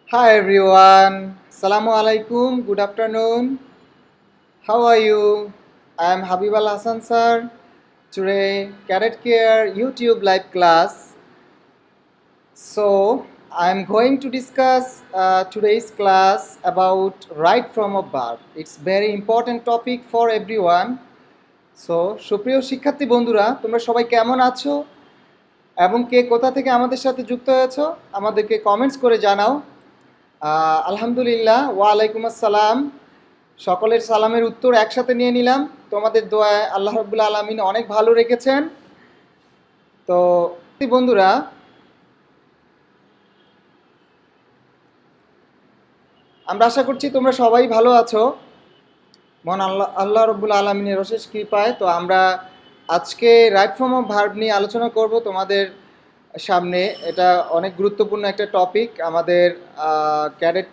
Hi everyone, Assalamu alaikum, good afternoon. How are you? I am Habib Al Hassan sir. Today, Cadet Care YouTube live class. So, I am going to discuss today's class about right form of verb. It's very important topic for everyone. So, সুপ্রিয় শিক্ষার্থী বন্ধুরা, তোমরা সবাই কেমন আছো এবং কে কোথা থেকে আমাদের সাথে যুক্ত হয়েছো আমাদেরকে কমেন্টস করে জানাও। আলহামদুলিল্লাহ, ওয়ালাইকুম আসসালাম। সকলের সালামের উত্তর একসাথে নিয়ে নিলাম। তোমাদের দোয়ায় আল্লাহ রাব্বুল আলামিন অনেক ভালো রেখেছেন। তো বন্ধুরা, আমরা আশা করছি তোমরা সবাই ভালো আছো। মহান আল্লাহ রাব্বুল আলামিনের অশেষ কৃপায়। তো আমরা আজকে রাইট ফর্ম অফ ভার্ব নিয়ে আলোচনা করব তোমাদের সামনে। এটা অনেক গুরুত্বপূর্ণ একটা টপিক। আমাদের cadet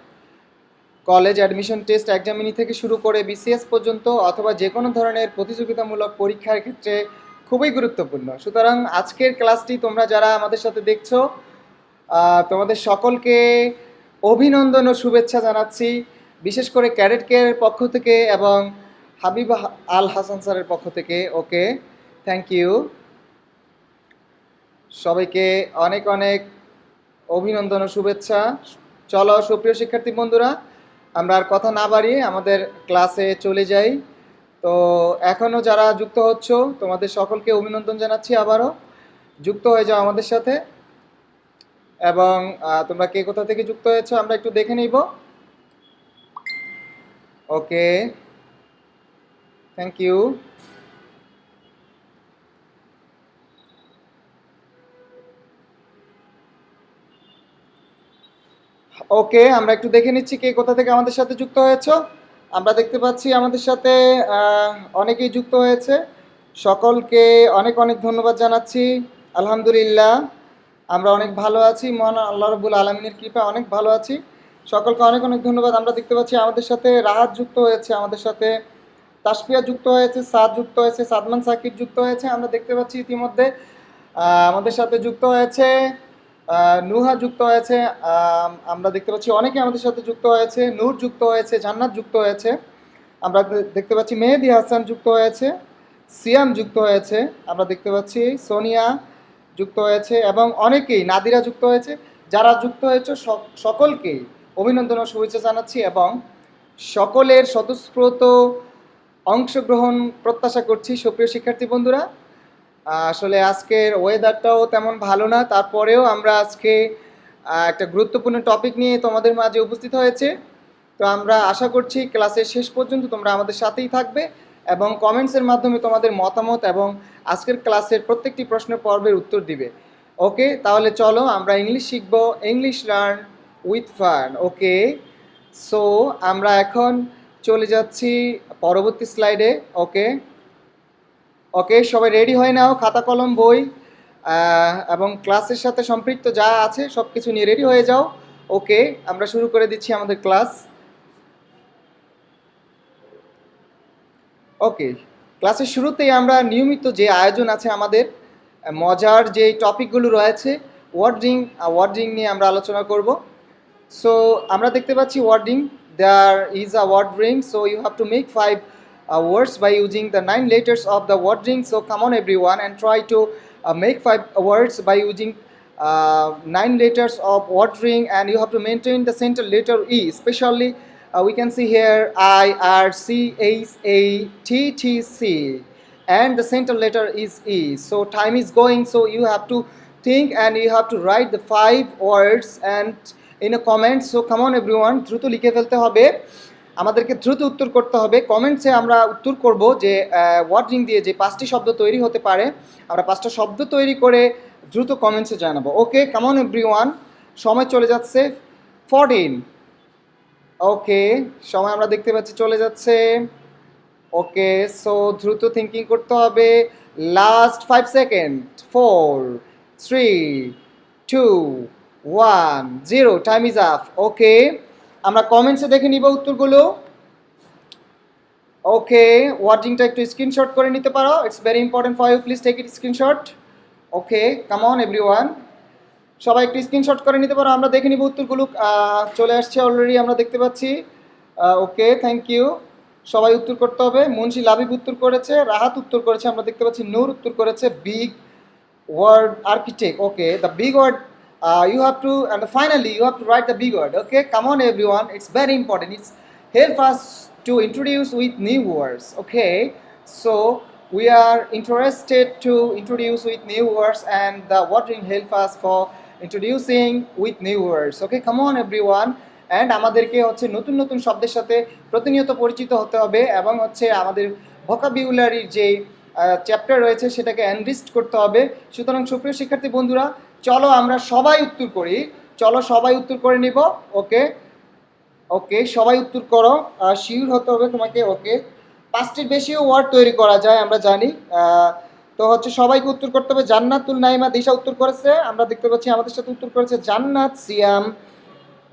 college admission test examinee থেকে শুরু করে বিসিএস পর্যন্ত অথবা যে কোনো ধরনের প্রতিযোগিতামূলক পরীক্ষার ক্ষেত্রে খুবই গুরুত্বপূর্ণ। সুতরাং আজকের ক্লাসটি তোমরা যারা আমাদের সাথে দেখছো তোমাদের সকলকে অভিনন্দন ও শুভেচ্ছা জানাচ্ছি, বিশেষ করে ক্যাডেট কেয়ারের পক্ষ থেকে এবং হাবিব আল হাসান স্যারের পক্ষ থেকে। ওকে, থ্যাংক ইউ। সবাইকে অনেক অনেক অভিনন্দন ও শুভেচ্ছা। চলো সুপ্রিয় শিক্ষার্থী বন্ধুরা, আমরা আর কথা না বাড়িয়ে আমাদের ক্লাসে চলে যাই। তো এখনও যারা যুক্ত হচ্ছ তোমাদের সকলকে অভিনন্দন জানাচ্ছি, আবারও যুক্ত হয়ে যাও আমাদের সাথে। এবং তোমরা কে কোথা থেকে যুক্ত হয়েছো আমরা একটু দেখে নিব। ওকে, থ্যাংক ইউ। ওকে, আমরা একটু দেখে নিচ্ছি কে কোথা থেকে আমাদের সাথে যুক্ত হয়েছো। আমরা দেখতে পাচ্ছি আমাদের সাথে অনেকেই যুক্ত হয়েছে। সকলকে অনেক অনেক ধন্যবাদ জানাচ্ছি। আলহামদুলিল্লাহ, আমরা অনেক ভালো আছি, মহান আল্লাহ রাব্বুল আলামিনের কৃপায় অনেক ভালো আছি। সকলকে অনেক অনেক ধন্যবাদ। আমরা দেখতে পাচ্ছি আমাদের সাথে রাহাত যুক্ত হয়েছে, আমাদের সাথে তাসফিয়া যুক্ত হয়েছে, সাদ যুক্ত হয়েছে, সাদমান সাকিব যুক্ত হয়েছে। আমরা দেখতে পাচ্ছি ইতিমধ্যে আমাদের সাথে যুক্ত হয়েছে নুহা যুক্ত হয়েছে। আমরা দেখতে পাচ্ছি অনেকে আমাদের সাথে যুক্ত হয়েছে, নূর যুক্ত হয়েছে, জান্নাত যুক্ত হয়েছে। আমরা দেখতে পাচ্ছি মেহেদি হাসান যুক্ত হয়েছে, সিয়াম যুক্ত হয়েছে, আমরা দেখতে পাচ্ছি সোনিয়া যুক্ত হয়েছে এবং অনেকেই, নাদিরা যুক্ত হয়েছে। যারা যুক্ত হয়েছে সকলকেই অভিনন্দন ও শুভেচ্ছা জানাচ্ছি এবং সকলের স্বতঃস্ফূর্ত অংশগ্রহণ প্রত্যাশা করছি সুপ্রিয় শিক্ষার্থী বন্ধুরা। আসলে আজকের ওয়েদারটাও তেমন ভালো না, তারপরেও আমরা আজকে একটা গুরুত্বপূর্ণ টপিক নিয়ে তোমাদের মাঝে উপস্থিত হয়েছে। তো আমরা আশা করছি ক্লাসের শেষ পর্যন্ত তোমরা আমাদের সাথেই থাকবে এবং কমেন্টসের মাধ্যমে তোমাদের মতামত এবং আজকের ক্লাসের প্রত্যেকটি প্রশ্নের পর্বের উত্তর দিবে। ওকে, তাহলে চলো আমরা ইংলিশ শিখবো, English learn with fun. Okay, so আমরা এখন চলে যাচ্ছি পরবর্তী স্লাইডে। ওকে ওকে, সবাই রেডি হয়ে নাও, খাতা কলম বই এবং ক্লাসের সাথে সম্পৃক্ত যা আছে সব কিছু নিয়ে রেডি হয়ে যাও। ওকে, আমরা শুরু করে দিচ্ছি আমাদের ক্লাস। ওকে, ক্লাসের শুরুতেই আমরা নিয়মিত যে আয়োজন আছে আমাদের, মজার যে টপিকগুলো রয়েছে, ওয়ার্ডিং নিয়ে আমরা আলোচনা করব। সো আমরা দেখতে পাচ্ছি wording, there is a wording, so you have to make 5 words by using the 9 letters of the wording. So come on everyone and try to make 5 words by using 9 letters of wording, and you have to maintain the center letter E, especially we can see here I, R, C, H, A, T, T, C, and the center letter is E. So time is going, so you have to think and you have to write the 5 words and in a comment. So come on everyone, দ্রুত লিখে ফেলতে হবে, আমাদেরকে দ্রুত উত্তর করতে হবে। কমেন্টসে আমরা উত্তর করব যে ওয়ার্ডিং দিয়ে যে 5টি শব্দ তৈরি হতে পারে, আমরা 5টা শব্দ তৈরি করে দ্রুত কমেন্টসে জানাবো। ওকে, কাম অন এভরিওয়ান, সময় চলে যাচ্ছে 14। ওকে, সময় আমরা দেখতে পাচ্ছি চলে যাচ্ছে। ওকে, সো দ্রুত থিঙ্কিং করতে হবে। Last 5 second, 4, 3, 2, 1, 0, time is up. Okay, আমরা কমেন্টসে দেখে নিব উত্তরগুলো। ওকে, ওয়ার্ডিংটা একটু স্ক্রিনশট করে নিতে পারো, it's very important for you, please take it screenshot. Okay, come on everyone, সবাই একটু স্ক্রিনশট করে নিতে পারো, আমরা দেখে নিব উত্তরগুলো। চলে আসছে অলরেডি, আমরা দেখতে পাচ্ছি। ওকে, থ্যাংক ইউ, সবাই উত্তর করতে হবে। মুন্সি লাবিব উত্তর করেছে, রাহাত উত্তর করেছে, আমরা দেখতে পাচ্ছি নূর উত্তর করেছে। Big word architect. Okay, the big word you have to, and finally you have to write the big word. Okay, come on everyone, it's very important, it's help us to introduce with new words. Okay, so we are interested to introduce with new words and the wording help us for introducing with new words. Okay, come on everyone, and আমাদেরকে হচ্ছে নতুন নতুন শব্দের সাথে প্রতিনিয়ত পরিচিত হতে হবে এবং হচ্ছে আমাদের ভোকাবুলারির যে চ্যাপ্টার রয়েছে সেটাকে এনরিস্ট করতে হবে। সুতরাং সুপ্রিয় শিক্ষার্থী বন্ধুরা, চলো আমরা সবাই উত্তর করি, চলো সবাই উত্তর করে নিব। ওকে ওকে, সবাই উত্তর করো, শিওর হতে হবে তোমাকে। ওকে, 5টির বেশিও ওয়ার্ড তৈরি করা যায় আমরা জানি, তো হচ্ছে সবাইকে উত্তর করতে হবে। জান্নাতুল নাইমা দিশা উত্তর করেছে, আমরা দেখতে পাচ্ছি আমাদের সাথে উত্তর করেছে জান্নাত, সিয়াম,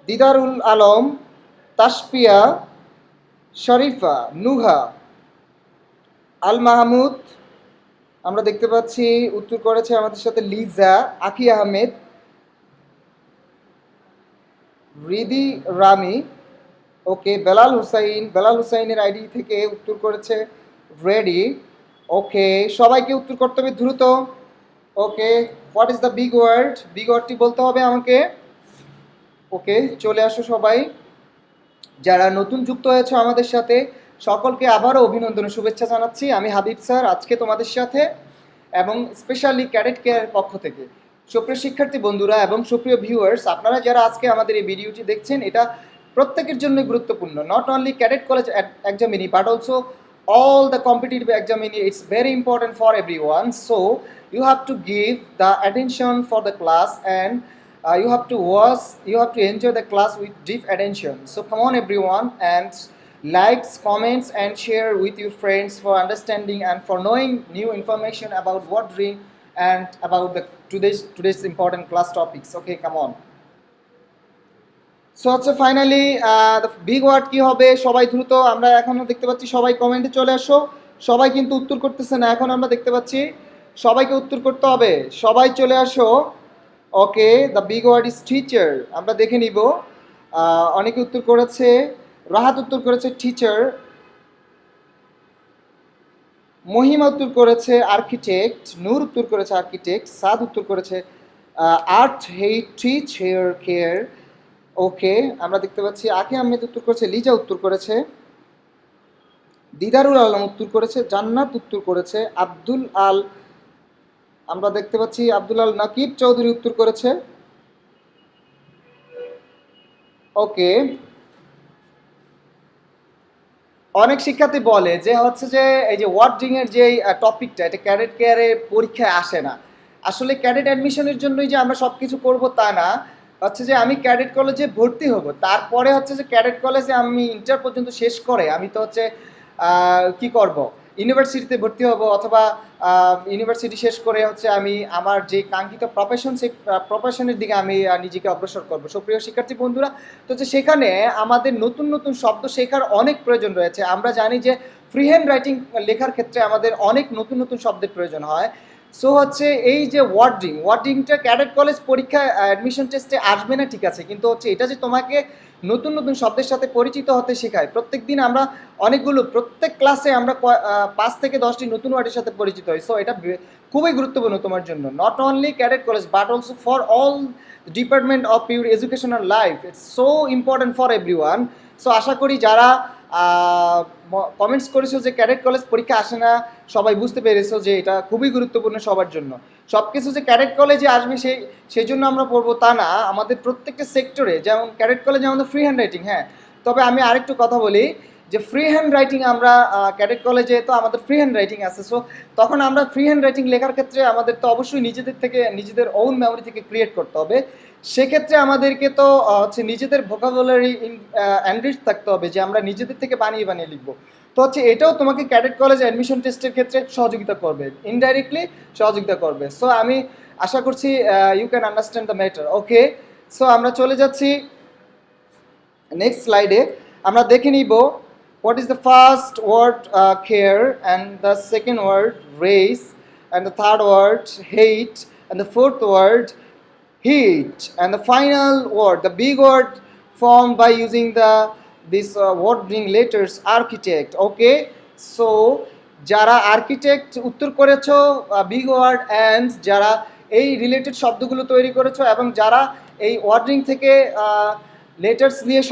দিদারুল আলম, তাসপিয়া, শরীফা, নুহা, আল মাহমুদ, আমরা দেখতে পাচ্ছি উত্তর করেছে আমাদের সাথে লিজা, আকি আহমেদ, রিদি রামি। ওকে, বেলাল হুসাইনের আইডি থেকে উত্তর করেছে রেডি। ওকে, সবাইকে উত্তর করতে হবে দ্রুত। Okay, what is the big word, big ওয়ার্ডটি বলতে হবে আমাকে। ওকে, চলে আসো সবাই, যারা নতুন যুক্ত হয়েছে আমাদের সাথে সকলকে আবারও অভিনন্দন ও শুভেচ্ছা জানাচ্ছি। আমি হাবিব স্যার আজকে তোমাদের সাথে, এবং স্পেশালি ক্যাডেট কেয়ারের পক্ষ থেকে। সুপ্রিয় শিক্ষার্থী বন্ধুরা এবং সুপ্রিয় ভিউয়ার্স, আপনারা যারা আজকে আমাদের এই ভিডিওটি দেখছেন, এটা প্রত্যেকের জন্য গুরুত্বপূর্ণ। Not only cadet college examinee but also all the competitive examini, it's very important for everyone. So you have to give the attention for the class and you have to watch, you have to enjoy the class with deep attention. So come on everyone, and likes, comments and share with your friends for understanding and for knowing new information about what dream and about the today's important class topics. Okay, come on. So হচ্ছে finally big word কী হবে, সবাই দ্রুত, আমরা এখনও দেখতে পাচ্ছি সবাই কমেন্টে চলে আসো। সবাই কিন্তু উত্তর করতেছে না, এখন আমরা দেখতে পাচ্ছি সবাইকে উত্তর করতে হবে, সবাই চলে আসো। Okay, the big word is teacher, আমরা দেখে নিব। অনেকে উত্তর করেছে, রাহাত উত্তর করেছে টিচার, মহিমা উত্তর করেছে আর্কিটেক্ট, নূর উত্তর করেছে আর্কিটেক্ট, সাদ উত্তর করেছে আর্ট হেইট্রিচ হেয়ার কেয়ার। ওকে, আমরা দেখতে পাচ্ছি আকি আহমেদ উত্তর করেছে, লিজা উত্তর করেছে, দিদারুল আলম উত্তর করেছে, জান্নাত উত্তর করেছে, আব্দুল আল, আমরা দেখতে পাচ্ছি আব্দুল আল নাকিব চৌধুরী উত্তর করেছে। ওকে, অনেক শিক্ষার্থী বলে যে হচ্ছে যে এই যে ওয়ার্ডিং এর যে টপিকটা, এটা ক্যাডেট কেয়ারে পরীক্ষায় আসে না। আসলে ক্যাডেট অ্যাডমিশনের জন্যই যে আমরা সব কিছু করবো তা না, হচ্ছে যে আমি ক্যাডেট কলেজে ভর্তি হব, তারপরে হচ্ছে যে ক্যাডেট কলেজে আমি ইন্টার পর্যন্ত শেষ করে আমি তো হচ্ছে কি করব, ইউনিভার্সিটিতে ভর্তি হব, অথবা ইউনিভার্সিটি শেষ করে হচ্ছে আমি আমার যে কাঙ্ক্ষিত প্রফেশন, সেই প্রফেশনের দিকে আমি নিজেকে অগ্রসর করব। সুপ্রিয় শিক্ষার্থী বন্ধুরা, তো হচ্ছে সেখানে আমাদের নতুন নতুন শব্দ শেখার অনেক প্রয়োজন রয়েছে। আমরা জানি যে ফ্রি হ্যান্ড রাইটিং লেখার ক্ষেত্রে আমাদের অনেক নতুন নতুন শব্দের প্রয়োজন হয়। সো হচ্ছে এই যে ওয়ার্ডিংটা ক্যাডেট কলেজ পরীক্ষা অ্যাডমিশন টেস্টে আসবে না, ঠিক আছে, কিন্তু হচ্ছে এটা যে তোমাকে নতুন নতুন শব্দের সাথে পরিচিত হতে শেখায়। প্রত্যেক দিন আমরা অনেকগুলো, প্রত্যেক ক্লাসে আমরা 5 থেকে 10টি নতুন ওয়ার্ডের সাথে পরিচিত হই। সো এটা খুবই গুরুত্বপূর্ণ তোমার জন্য, not only cadet college but also for all department of your educational life. It's so important for everyone. So আশা করি যারা কমেন্টস করেছো যে ক্যাডেট কলেজ পরীক্ষা আসে না, সবাই বুঝতে পেরেছো যে এটা খুবই গুরুত্বপূর্ণ সবার জন্য। সব কিছু যে ক্যাডেট কলেজে আসবে সেই জন্য আমরা পড়বো তা না, আমাদের প্রত্যেকটা সেক্টরে, যেমন ক্যাডেট কলেজে আমাদের ফ্রি হ্যান্ড রাইটিং, হ্যাঁ, তবে আমি আরেকটু কথা বলি যে ফ্রি হ্যান্ড রাইটিং আমরা ক্যাডেট কলেজে তো আমাদের ফ্রি হ্যান্ড রাইটিং আছে। সো তখন আমরা ফ্রি হ্যান্ড রাইটিং লেখার ক্ষেত্রে আমাদের তো অবশ্যই নিজেদের ওন মেমোরি থেকে ক্রিয়েট করতে হবে। সেক্ষেত্রে আমাদেরকে তো হচ্ছে নিজেদের ভোকাবুলারি এনরিচ থাকতে হবে, যে আমরা নিজেদের থেকে বানিয়ে বানিয়ে লিখবো। তো হচ্ছে এটাও তোমাকে ক্যাডেট কলেজ অ্যাডমিশন টেস্টের ক্ষেত্রে সহযোগিতা করবে, ইনডাইরেক্টলি সহযোগিতা করবে। সো আমি আশা করছি you can understand the matter. Okay, so আমরা চলে যাচ্ছি নেক্সট স্লাইডে। আমরা দেখে নিব what is the first word care, and the second word race, and the third word hate, and the fourth word heat, and the final word, the big word formed by using this word being letters, architect. Okay, so যারা architect উত্তর করেছো big word, and যারা এই related শব্দগুলো তৈরি করেছো, এবং যারা এই ওয়ার্ডিং থেকে লেটার্স নিয়ে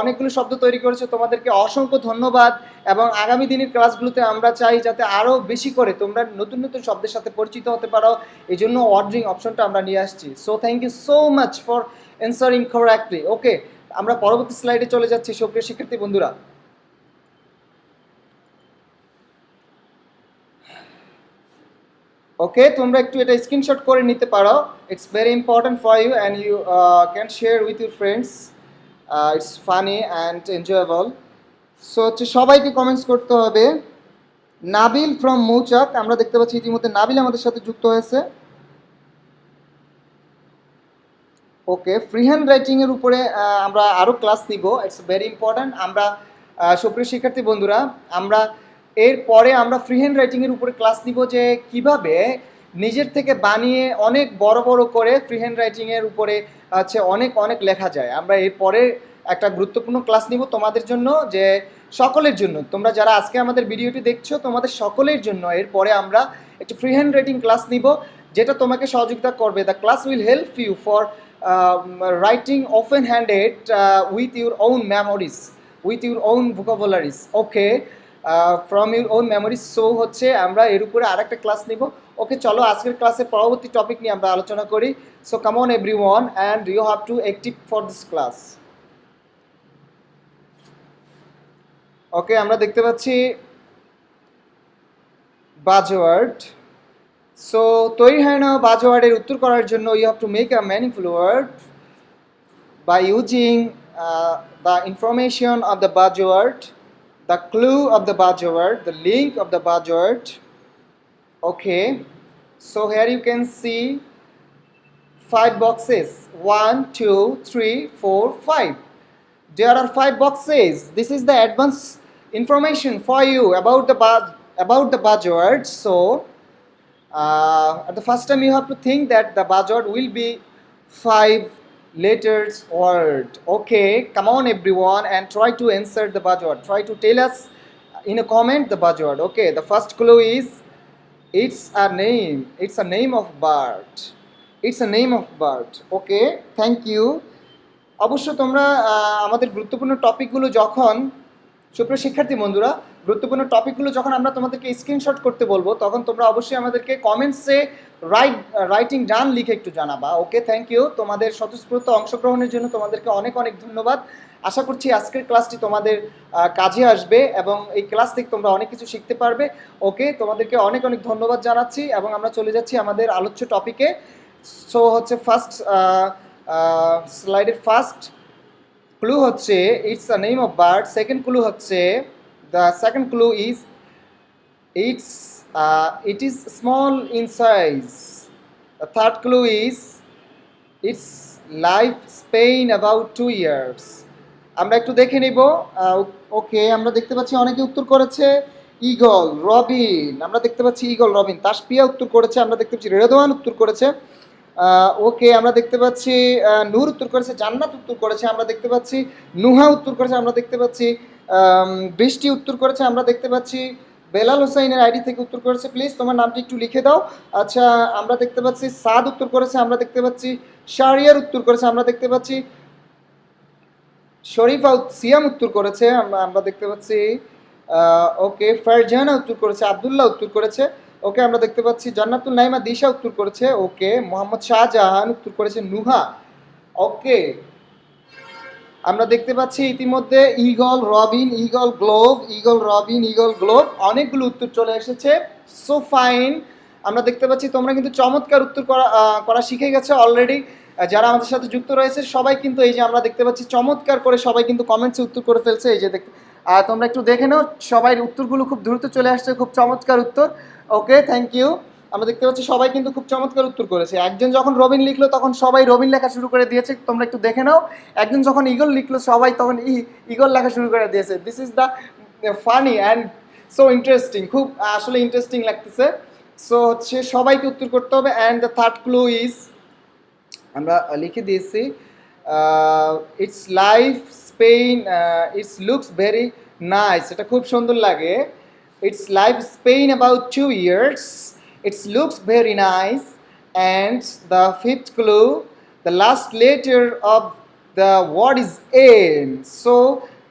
অনেকগুলো শব্দ তৈরি করেছে, তোমাদেরকে অসংখ্য ধন্যবাদ। এবং আগামী দিনের ক্লাসগুলোতে আমরা চাই যাতে আরও বেশি করে তোমরা নতুন নতুন শব্দের সাথে পরিচিত হতে পারো, এই জন্য অর্ডারিং অপশনটা আমরা নিয়ে আসছি। So thank you so much for answering correctly. Okay, আমরা পরবর্তী স্লাইডে চলে যাচ্ছি সুপ্রিয় শিক্ষার্থী বন্ধুরা। ওকে, তোমরা একটু এটা স্ক্রিনশট করে নিতে পারো, it's very important for you and you can share with your friends. It's funny and enjoyable. So হচ্ছে সবাইকে কমেন্টস করতে হবে। নাবিল ফ্রম মৌচাক, আমরা দেখতে পাচ্ছি ইতিমধ্যে নাবিল আমাদের সাথে যুক্ত হয়েছে। ওকে, ফ্রি হ্যান্ড রাইটিংয়ের উপরে আমরা আরও ক্লাস নিব, ইটস ভেরি ইম্পর্ট্যান্ট। আমরা সুপ্রিয় শিক্ষার্থী বন্ধুরা, আমরা এরপরে আমরা ফ্রি হ্যান্ড রাইটিংয়ের উপরে ক্লাস নিব, যে কিভাবে নিজের থেকে বানিয়ে অনেক বড় বড় করে ফ্রি হ্যান্ড রাইটিংয়ের উপরে অনেক অনেক লেখা যায়। আমরা এরপরে একটা গুরুত্বপূর্ণ ক্লাস নিব তোমাদের জন্য, যে সকলের জন্য, তোমরা যারা আজকে আমাদের ভিডিওটি দেখছো তোমাদের সকলের জন্য এরপরে আমরা একটি ফ্রি হ্যান্ড রাইটিং ক্লাস নিব, যেটা তোমাকে সহযোগিতা করবে। The class will help you for writing often-handed with your own memories, with your own vocabularies. Okay, from your own memories. So হচ্ছে আমরা এর উপরে আরেকটা ক্লাস নিব। ওকে, চলো আজকের ক্লাসে পরবর্তী টপিক নিয়ে আমরা আলোচনা করি। So come on everyone, and you have to active for this class. Okay, আমরা দেখতে পাচ্ছি বাজওয়ার্ড। সো তৈরি হয় না বাজওয়ার্ডের উত্তর করার জন্য you have to make a meaningful word by using the information of the buzzword, the clue of the buzzword, the link of the buzzword. Okay, so here you can see 5 boxes, 1 2 3 4 5. There are 5 boxes. This is the advanced information for you about the buzzword. So at the first time you have to think that the buzzword will be 5 letters word. Okay, come on everyone and try to answer the buzzword. Try to tell us in a comment the buzzword. Okay, the first clue is it's a name. It's a name of bird. It's a name of bird. Okay, thank you. অবশ্য তোমরা আমাদের গুরুত্বপূর্ণ টপিকগুলো যখন, সুপ্রিয় শিক্ষার্থী বন্ধুরা, গুরুত্বপূর্ণ টপিকগুলো যখন আমরা তোমাদেরকে স্ক্রিনশট করতে বলবো তখন তোমরা অবশ্যই আমাদেরকে কমেন্টসে রাইটিং ডান লিখে একটু জানাবা। ওকে, থ্যাংক ইউ। তোমাদের স্বতঃস্ফূর্ত অংশগ্রহণের জন্য তোমাদেরকে অনেক অনেক ধন্যবাদ। আশা করছি আজকের ক্লাসটি তোমাদের কাজে আসবে এবং এই ক্লাস থেকে তোমরা অনেক কিছু শিখতে পারবে। ওকে, তোমাদেরকে অনেক অনেক ধন্যবাদ জানাচ্ছি এবং আমরা চলে যাচ্ছি আমাদের আলোচ্য টপিকে। সো হচ্ছে ফার্স্ট স্লাইডের ফার্স্ট ক্লু হচ্ছে it's a name of bird. Second clue হচ্ছে the second clue is it is small in size. The third clue is its life span about 2 years. আমরা একটু দেখে নিব। ওকে, আমরা দেখতে পাচ্ছি অনেকে উত্তর করেছে ঈগল, রবিন। আমরা দেখতে পাচ্ছি ঈগল, রবিন। তাসপিয়া উত্তর করেছে। আমরা দেখতে পাচ্ছি রেদওয়ান উত্তর করেছে। ওকে, আমরা দেখতে পাচ্ছি নূর উত্তর করেছে। জান্নাত উত্তর করেছে। আমরা দেখতে পাচ্ছি নুহা উত্তর করেছে। আমরা দেখতে পাচ্ছি বৃষ্টি উত্তর করেছে। আমরা দেখতে পাচ্ছি বেলাল হোসাইনের আইডি থেকে উত্তর করেছে। প্লিজ তোমার নামটি একটু লিখে দাও। আচ্ছা, আমরা দেখতে পাচ্ছি সাদ উত্তর করেছে। আমরা দেখতে পাচ্ছি শাহরিয়ার উত্তর করেছে। আমরা দেখতে পাচ্ছি শরীফা সিয়াম উত্তর করেছে। আমরা দেখতে পাচ্ছি ওকে ফারজানা উত্তর করেছে। আবদুল্লাহ উত্তর করেছে। ওকে, আমরা দেখতে পাচ্ছি জান্নাতুল নাইমা দিশা উত্তর করেছে। ওকে, মোহাম্মদ শাহজাহান উত্তর করেছে। নুহা। ওকে, আমরা দেখতে পাচ্ছি ইতিমধ্যে eagle, Robin, eagle, globe, eagle, Robin, eagle, globe, অনেকগুলো উত্তর চলে এসেছে। So fine. আমরা দেখতে পাচ্ছি তোমরা কিন্তু চমৎকার উত্তর করা শিখে গেছো অলরেডি। যারা আমাদের সাথে যুক্ত রয়েছে সবাই কিন্তু এই যে আমরা দেখতে পাচ্ছি চমৎকার করে সবাই কিন্তু কমেন্টসে উত্তর করে ফেলছে। এই যে তোমরা একটু দেখে নাও, সবাই উত্তরগুলো খুব দ্রুত চলে আসছে। খুব চমৎকার উত্তর। ওকে, থ্যাংক ইউ। আমরা দেখতে পাচ্ছি সবাই কিন্তু খুব চমৎকার উত্তর করেছে। একজন যখন রবিন লিখলো তখন সবাই রবিন লেখা শুরু করে দিয়েছে। তোমরা একটু দেখে নাও। একজন যখন ঈগল লিখলো সবাই তখন ঈগল লেখা শুরু করে দিয়েছে। This is the funny and so interesting. খুব আসলে ইন্টারেস্টিং লাগতেছে। সো হচ্ছে সবাইকে উত্তর করতে হবে। And the third clue is, আমরা লিখে দিয়েছি it's life Spain, it's looks very nice. এটা খুব সুন্দর লাগে। It's life Spain about 2 years. It looks very nice. And the fifth clue, the last letter of the word is N. So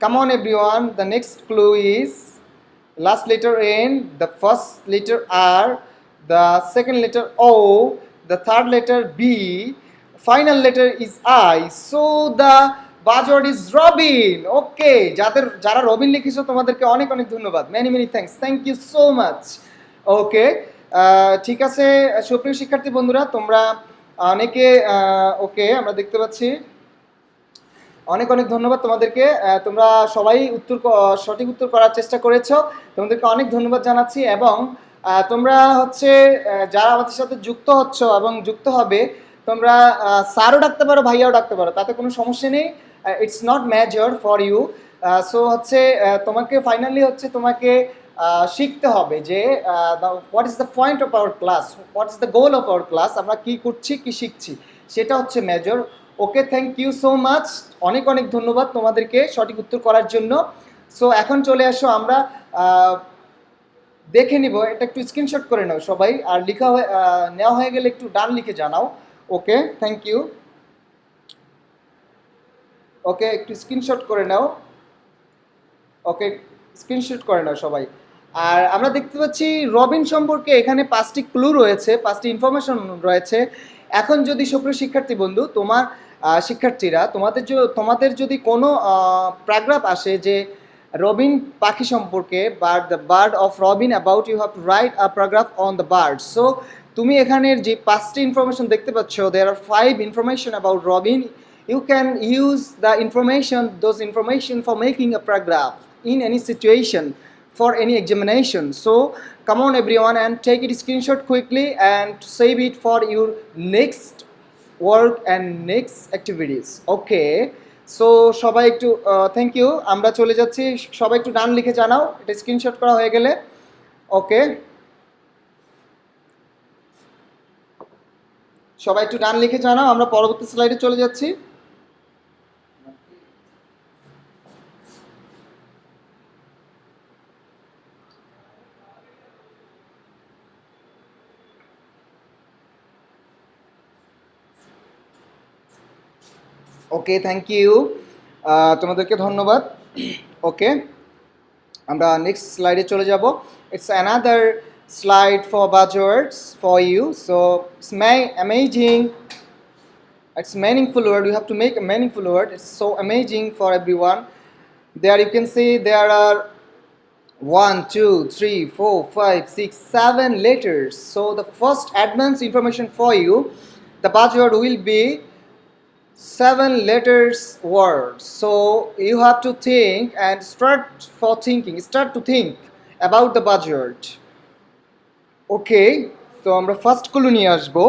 come on everyone, the next clue is last letter N, the first letter R, the second letter O, the third letter B, final letter is I. So the buzzword is Robin. Okay, যারা রবিন লিখেছো তোমাদেরকে অনেক অনেক ধন্যবাদ। Many many thanks. Thank you so much. Okay, ঠিক আছে সুপ্রিয় শিক্ষার্থী বন্ধুরা, তোমরা অনেকে ওকে আমরা দেখতে পাচ্ছি অনেক অনেক ধন্যবাদ তোমাদেরকে। তোমরা সবাই সঠিক উত্তর করার চেষ্টা করেছো। তোমাদেরকে অনেক ধন্যবাদ জানাচ্ছি। এবং তোমরা হচ্ছে যারা আমাদের সাথে যুক্ত হচ্ছ এবং যুক্ত হবে, তোমরা স্যারও ডাকতে পারো, ভাইয়াও ডাকতে পারো, তাতে কোনো সমস্যা নেই। It's not major for you. So হচ্ছে তোমাকে ফাইনালি হচ্ছে তোমাকে শিখতে হবে যে what is the point of our class, what is the goal of our class, আমরা কী করছি, কী শিখছি, সেটা হচ্ছে major. Okay, thank you so much. অনেক অনেক ধন্যবাদ তোমাদেরকে সঠিক উত্তর করার জন্য। সো এখন চলে আসো, আমরা দেখে নিব। এটা একটু স্ক্রিনশট করে নাও সবাই, আর লিখা নেওয়া হয়ে গেলে একটু ডান লিখে জানাও। ওকে, থ্যাংক ইউ। ওকে, একটু স্ক্রিনশট করে নাও। ওকে, স্ক্রিনশট করে নাও সবাই। আর আমরা দেখতে পাচ্ছি রবিন সম্পর্কে এখানে 5টি ক্লু রয়েছে, 5টি ইনফরমেশন রয়েছে। এখন যদি সুপ্রিয় শিক্ষার্থী বন্ধু, শিক্ষার্থীরা তোমাদের যদি কোনো প্যারাগ্রাফ আসে যে রবিন পাখি সম্পর্কে, the bird of robin about, you have to write a paragraph on the bird. So তুমি এখানের যে 5টি ইনফরমেশন দেখতে পাচ্ছ, there are 5 information about robin. You can use those information for making a paragraph in any situation for any examination. So come on everyone and take it screenshot quickly and save it for your next work and next activities. Okay, so সবাই একটু thank you. আমরা চলে যাচ্ছি, সবাই একটু ডান লিখে জানাও এটা স্ক্রিনশট করা হয়ে গেলে। ওকে, সবাই একটু ডান লিখে জানাও। আমরা পরবর্তী স্লাইডে চলে যাচ্ছি। Okay, thank you. তোমাদেরকে ধন্যবাদ। ওকে, আমরা নেক্সট স্লাইডে চলে যাব। It's another slide for buzzwords for you. So it's amazing. It's meaningful word. You have to make a meaningful word. It's so amazing for everyone. There you can see there are 1, 2, 3, 4, 5, 6, 7 letters. So the first advanced information for you, the buzzword will be 7 letters word. So you have to think and start to think about the buzzword. Okay, তো আমরা first clue নিয়ে আসবো।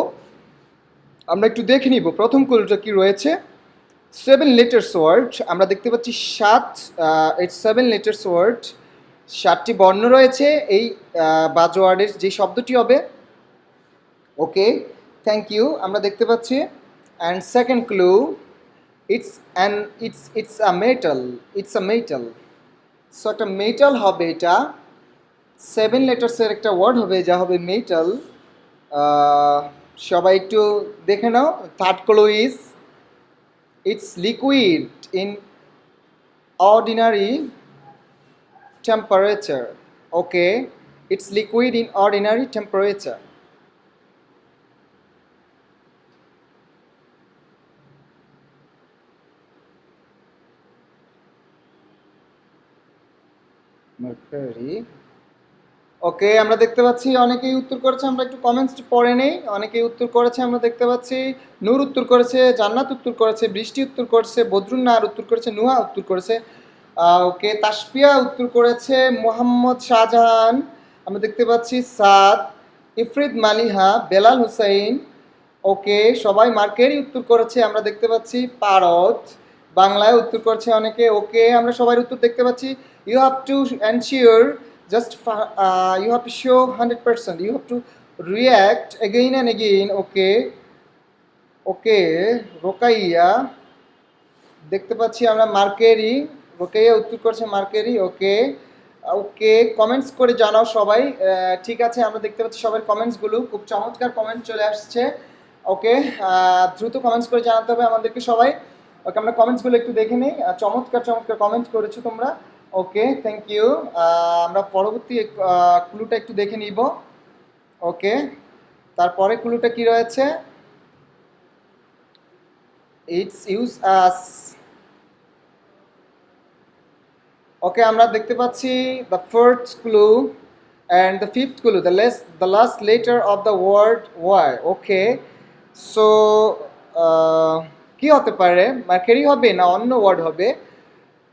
আমরা একটু দেখে নিব প্রথম ক্লুটা কি রয়েছে। 7 letters ওয়ার্ড আমরা দেখতে পাচ্ছি ইটস 7 letters ওয়ার্ড। 7টি বর্ণ রয়েছে এই বাজওয়ার্ডের যে শব্দটি হবে। Okay, thank you. আমরা দেখতে পাচ্ছি and second clue, it's a metal. So একটা মেটাল হবে এটা। 7 letters-এর একটা ওয়ার্ড হবে যা হবে মেটাল। সবাই একটু দেখে নাও। Third clue is it's liquid in ordinary temperature. Okay, it's liquid in ordinary temperature. Mercury. ওকে, আমরা দেখতে পাচ্ছি অনেকেই উত্তর করেছে। আমরা একটু কমেন্টস পড়ে নেই। অনেকেই উত্তর করেছে আমরা দেখতে পাচ্ছি। নূর উত্তর করেছে, জান্নাত উত্তর করেছে, বৃষ্টি উত্তর করেছে, বদরুন্নাহার উত্তর করেছে, নুহা উত্তর করেছে। ওকে, তাসপিয়া উত্তর করেছে, মোহাম্মদ শাহজাহান আমরা দেখতে পাচ্ছি, সাদ, ইফরিদ মালিহা, বেলাল হুসাইন। ওকে, সবাই মার্কেরই উত্তর করেছে আমরা দেখতে পাচ্ছি। পারদ বাংলায় উত্তর করেছে অনেকে। ওকে, আমরা সবাই উত্তর দেখতে পাচ্ছি। You have to ensure just you have to show 100%. You have to react again and again. Okay, okay, Ruqaiya দেখতে পাচ্ছি আমরা মার্কেরি। রোকাইয়া উত্তর করছে মার্কেরি। ওকে, ওকে, কমেন্টস করে জানাও সবাই। ঠিক আছে, আমরা দেখতে পাচ্ছি সবার কমেন্টসগুলো খুব চমৎকার কমেন্ট চলে আসছে। ওকে, দ্রুত কমেন্টস করে জানাতে হবে আমাদেরকে সবাই। ওকে, আমরা কমেন্টসগুলো একটু দেখে নিই। চমৎকার চমৎকার কমেন্টস করেছো তোমরা। ওকে, থ্যাংক ইউ। আমরা পরবর্তী ক্লুটা একটু দেখে নিব। ওকে, তারপরে ক্লুটা কি রয়েছে? It's use us. ওকে, আমরা দেখতে পাচ্ছি the first clue and the fifth clue, the last letter of the word Y. Okay, so কি হতে পারে? মার্কেরি হবে না অন্য ওয়ার্ড হবে?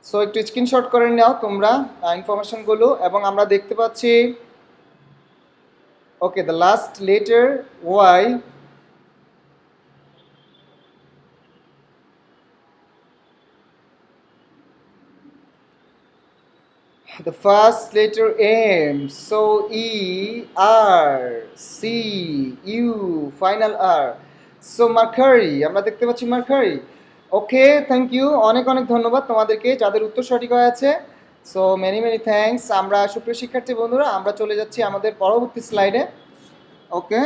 সো একটু স্ক্রিনশট করে নাও তোমরা ইনফরমেশনগুলো। এবং আমরা দেখতে পাচ্ছি okay, the last letter Y. The first letter M, so E, R, C, U, final R. So Mercury, আমরা দেখতে পাচ্ছি Mercury. Okay, thank you. অনেক অনেক ধন্যবাদ তোমাদেরকে যাদের উত্তর সঠিক হয়েছে। So many many thanks. আমরা সুপ্রিয় শিক্ষার্থী বন্ধুরা, আমরা চলে যাচ্ছি আমাদের পরবর্তী স্লাইডে। ওকে,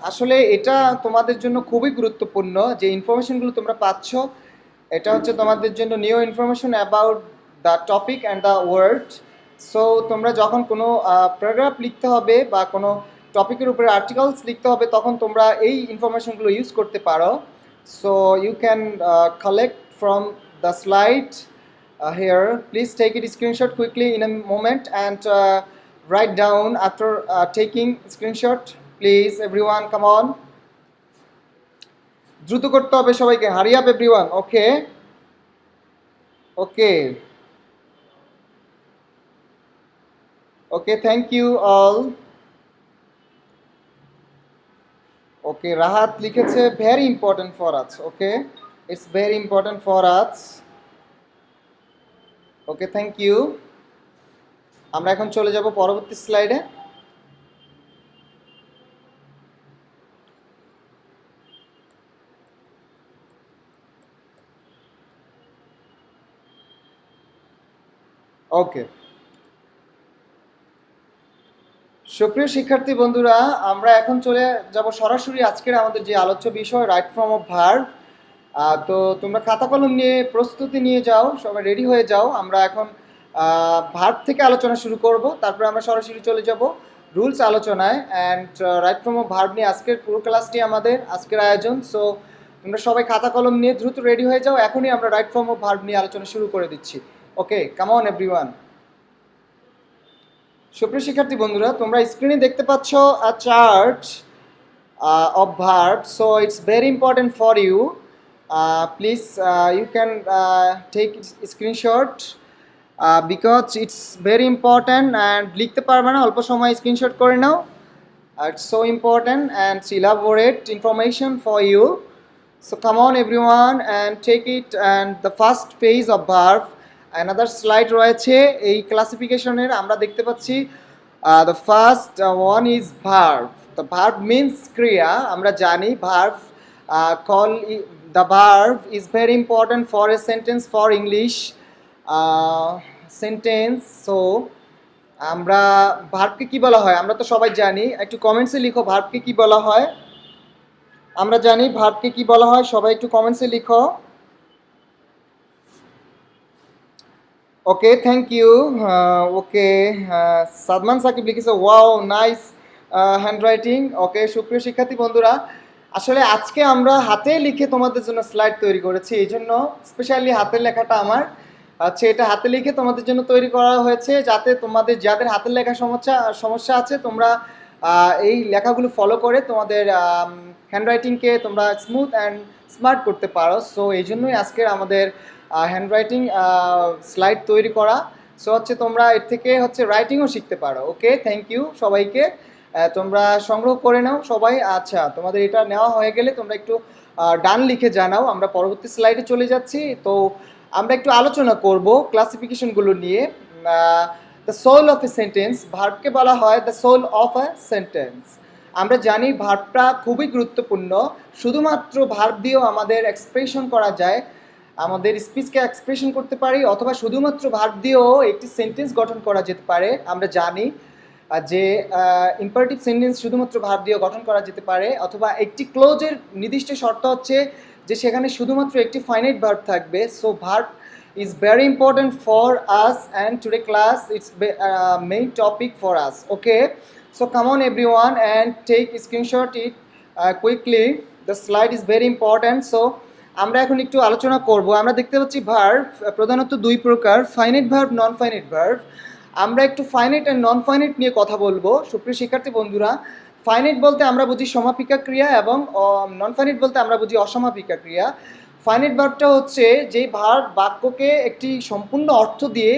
আসলে এটা তোমাদের জন্য খুবই গুরুত্বপূর্ণ যে ইনফরমেশনগুলো তোমরা পাচ্ছ। এটা হচ্ছে তোমাদের জন্য new information about the topic and the word. So তোমরা যখন কোনো প্যারাগ্রাফ লিখতে হবে বা কোনো টপিকের উপরে আর্টিকেলস লিখতে হবে তখন তোমরা এই ইনফরমেশনগুলো ইউজ করতে পারো। So you can collect from the slide here. Please take it screenshot quickly in a moment and write down after taking screenshot. Please everyone, come on. দ্রুত করতে হবে সবাইকে। Hurry up everyone. Okay, okay, okay, thank you all. Okay, Rahat লিখেছে very important for us. Okay, it's very important for us. Okay, thank you. আমরা এখন চলে যাব পরবর্তী স্লাইডে। ওকে, সুপ্রিয় শিক্ষার্থী বন্ধুরা, আমরা এখন চলে যাব সরাসরি আজকের আমাদের যে আলোচ্য বিষয় রাইট ফর্ম অফ ভার্ব। তো তোমরা খাতা কলম নিয়ে প্রস্তুতি নিয়ে যাও, সবাই রেডি হয়ে যাও। আমরা এখন ভার্ব থেকে আলোচনা শুরু করব, তারপরে আমরা সরাসরি চলে যাব রুলস আলোচনায়। And right form of verb নিয়ে আজকের পুরো ক্লাসটি আমাদের আজকের আয়োজন। সো তোমরা সবাই খাতা কলম নিয়ে দ্রুত রেডি হয়ে যাও, এখনই আমরা রাইট ফর্ম অফ ভার্ব নিয়ে আলোচনা শুরু করে দিচ্ছি। ওকে, কাম অন এভরিওয়ান। সুপ্রিয় শিক্ষার্থী বন্ধুরা, তোমরা স্ক্রিনে দেখতে পাচ্ছ আ chart of verbs, so it's very important for you. Please you can take screenshot because it's very important and লিখতে পারবে না, অল্প সময় স্ক্রিনশট করে নাও। It's so important and elaborate information for you. So come on everyone and take it, and the first phase of verb, another slide রয়েছে এই ক্লাসিফিকেশনের। আমরা দেখতে পাচ্ছি the first one is verb. The verb means kriya. আমরা জানি verb the verb is very important for a sentence, for English sentence. So আমরা ভার্বকে কি বলা হয় আমরা তো সবাই জানি, একটু কমেন্টসে লিখো ভার্বকে কি বলা হয়। আমরা জানি ভার্বকে কি বলা হয়, সবাই একটু কমেন্টসে লিখো। ওকে, থ্যাংক ইউ। ওকে, সাদমান সাকিব লিখেছে ওয়াও নাইস হ্যান্ডরাইটিং। ওকে, সুপ্রিয় শিক্ষার্থী বন্ধুরা, আসলে আজকে আমরা হাতে লিখে তোমাদের জন্য স্লাইড তৈরি করেছি, এই জন্য স্পেশালি হাতের লেখাটা আমার এটা হাতে লিখে তোমাদের জন্য তৈরি করা হয়েছে, যাতে তোমাদের যাদের হাতের লেখা সমস্যা আছে তোমরা এই লেখাগুলো ফলো করে তোমাদের হ্যান্ডরাইটিংকে তোমরা স্মুথ অ্যান্ড স্মার্ট করতে পারো। সো এই জন্যই আজকের আমাদের হ্যান্ডরাইটিং স্লাইড তৈরি করা। সো হচ্ছে তোমরা এর থেকে হচ্ছে রাইটিংও শিখতে পারো। ওকে, থ্যাংক ইউ সবাইকে। তোমরা সংগ্রহ করে নাও সবাই। আচ্ছা, তোমাদের এটা নেওয়া হয়ে গেলে তোমরা একটু ডান লিখে জানাও। আমরা পরবর্তী স্লাইডে চলে যাচ্ছি। তো আমরা একটু আলোচনা করব ক্লাসিফিকেশনগুলো নিয়ে। The soul of a sentence, ভার্বকে বলা হয় the soul of a sentence. আমরা জানি ভার্বটা খুবই গুরুত্বপূর্ণ, শুধুমাত্র ভার্ব দিয়েও আমাদের এক্সপ্রেশন করা যায়, আমাদের স্পিচকে এক্সপ্রেশন করতে পারি, অথবা শুধুমাত্র ভার্ব দিয়েও একটি সেন্টেন্স গঠন করা যেতে পারে। আমরা জানি যে ইম্পারেটিভ সেন্টেন্স শুধুমাত্র ভার্ব দিয়ে গঠন করা যেতে পারে, অথবা একটি ক্লোজের নির্দিষ্ট শর্ত হচ্ছে যে সেখানে শুধুমাত্র একটি ফাইনাইট ভার্ব থাকবে। So verb is very important for us, and today class it's main topic for us. Okay, so come on everyone and take screenshot it quickly. The slide is very important. So আমরা এখন একটু আলোচনা করব। আমরা দেখতে পাচ্ছি verb প্রধানত দুই প্রকার, finite verb, non finite verb. আমরা একটু ফাইনাইট অ্যান্ড নন ফাইনাইট নিয়ে কথা বলবো। সুপ্রিয় শিক্ষার্থী বন্ধুরা, ফাইনাইট বলতে আমরা বুঝি সমাপিকা ক্রিয়া, এবং নন ফাইনাইট বলতে আমরা বুঝি অসমাপিকা ক্রিয়া। ফাইনাইট ভার্বটা হচ্ছে যেই ভার্ব বাক্যকে একটি সম্পূর্ণ অর্থ দিয়ে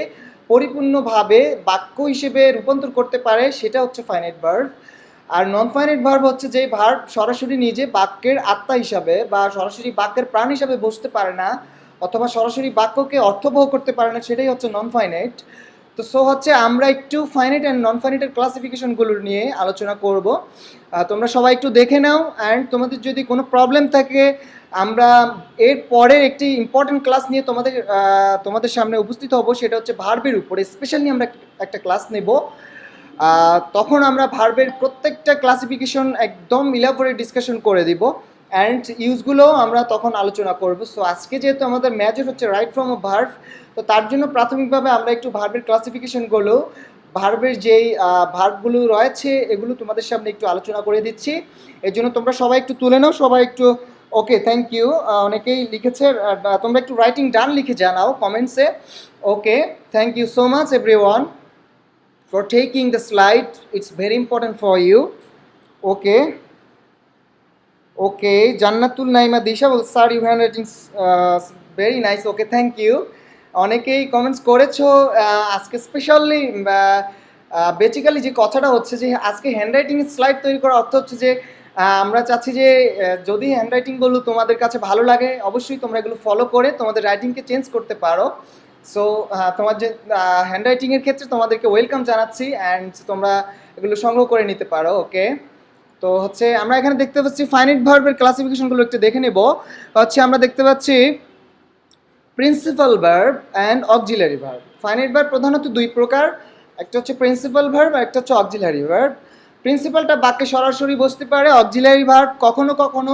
পরিপূর্ণভাবে বাক্য হিসেবে রূপান্তর করতে পারে, সেটা হচ্ছে ফাইনাইট ভার্ব। আর নন ফাইনাইট ভার্ব হচ্ছে যেই ভার্ব সরাসরি নিজে বাক্যের আত্মা হিসাবে বা সরাসরি বাক্যের প্রাণ হিসাবে বসতে পারে না, অথবা সরাসরি বাক্যকে অর্থবহ করতে পারে না, সেটাই হচ্ছে নন ফাইনাইট। তো সো হচ্ছে আমরা একটু ফাইনাইট অ্যান্ড নন ফাইনাইটের ক্লাসিফিকেশনগুলো নিয়ে আলোচনা করব। তোমরা সবাই একটু দেখে নাও, অ্যান্ড তোমাদের যদি কোনো প্রবলেম থাকে আমরা এর পরের একটি ইম্পর্টেন্ট ক্লাস নিয়ে তোমাদের সামনে উপস্থিত হব, সেটা হচ্ছে ভার্বের উপরে স্পেশালি আমরা একটা ক্লাস নেব। তখন আমরা ভার্বের প্রত্যেকটা ক্লাসিফিকেশন একদম ইলাবোরেট ডিসকাশন করে দিব, অ্যান্ড ইউজগুলো আমরা তখন আলোচনা করব। সো আজকে যেহেতু আমাদের মেজর হচ্ছে রাইট ফর্ম অফ ভার্ব, তো তার জন্য প্রাথমিকভাবে আমরা একটু ভার্বের ক্লাসিফিকেশনগুলো, ভার্বের যেই ভার্বগুলো রয়েছে এগুলো তোমাদের সামনে একটু আলোচনা করে দিচ্ছি। এর জন্য তোমরা সবাই একটু তুলে নাও, সবাই একটু। Okay, thank you. অনেকেই লিখেছে, তোমরা একটু রাইটিং ডান লিখে জানাও কমেন্টসে। Okay, thank you so much everyone for taking the slide. It's very important for you. Okay, okay, Jannatul Naima Disha will start your handwriting very nice. Okay, thank you. অনেকেই comments করেছো আজকে specially. Basically যে কথাটা হচ্ছে যে আজকে handwriting slide তৈরি করার অর্থ হচ্ছে যে আমরা চাচ্ছি যে যদি হ্যান্ডরাইটিংগুলো তোমাদের কাছে ভালো লাগে, অবশ্যই তোমরা এগুলো ফলো করে তোমাদের রাইটিংকে চেঞ্জ করতে পারো। সো তোমার যে হ্যান্ডরাইটিংয়ের ক্ষেত্রে তোমাদেরকে ওয়েলকাম জানাচ্ছি, অ্যান্ড তোমরা এগুলো সংগ্রহ করে নিতে পারো। ওকে, তো হচ্ছে আমরা এখানে দেখতে পাচ্ছি ফাইনাইট ভার্বের ক্লাসিফিকেশনগুলো একটু দেখে নেব। হচ্ছে আমরা দেখতে পাচ্ছি principal verb and auxiliary verb. Finite verb প্রধানত দুই প্রকার, একটা হচ্ছে প্রিন্সিপাল ভার্ব, একটা হচ্ছে অক্সিলারি ভার্ব। প্রিন্সিপালটা বাক্যে সরাসরি বসতে পারে, অক্সিলারি ভার্ব কখনো কখনো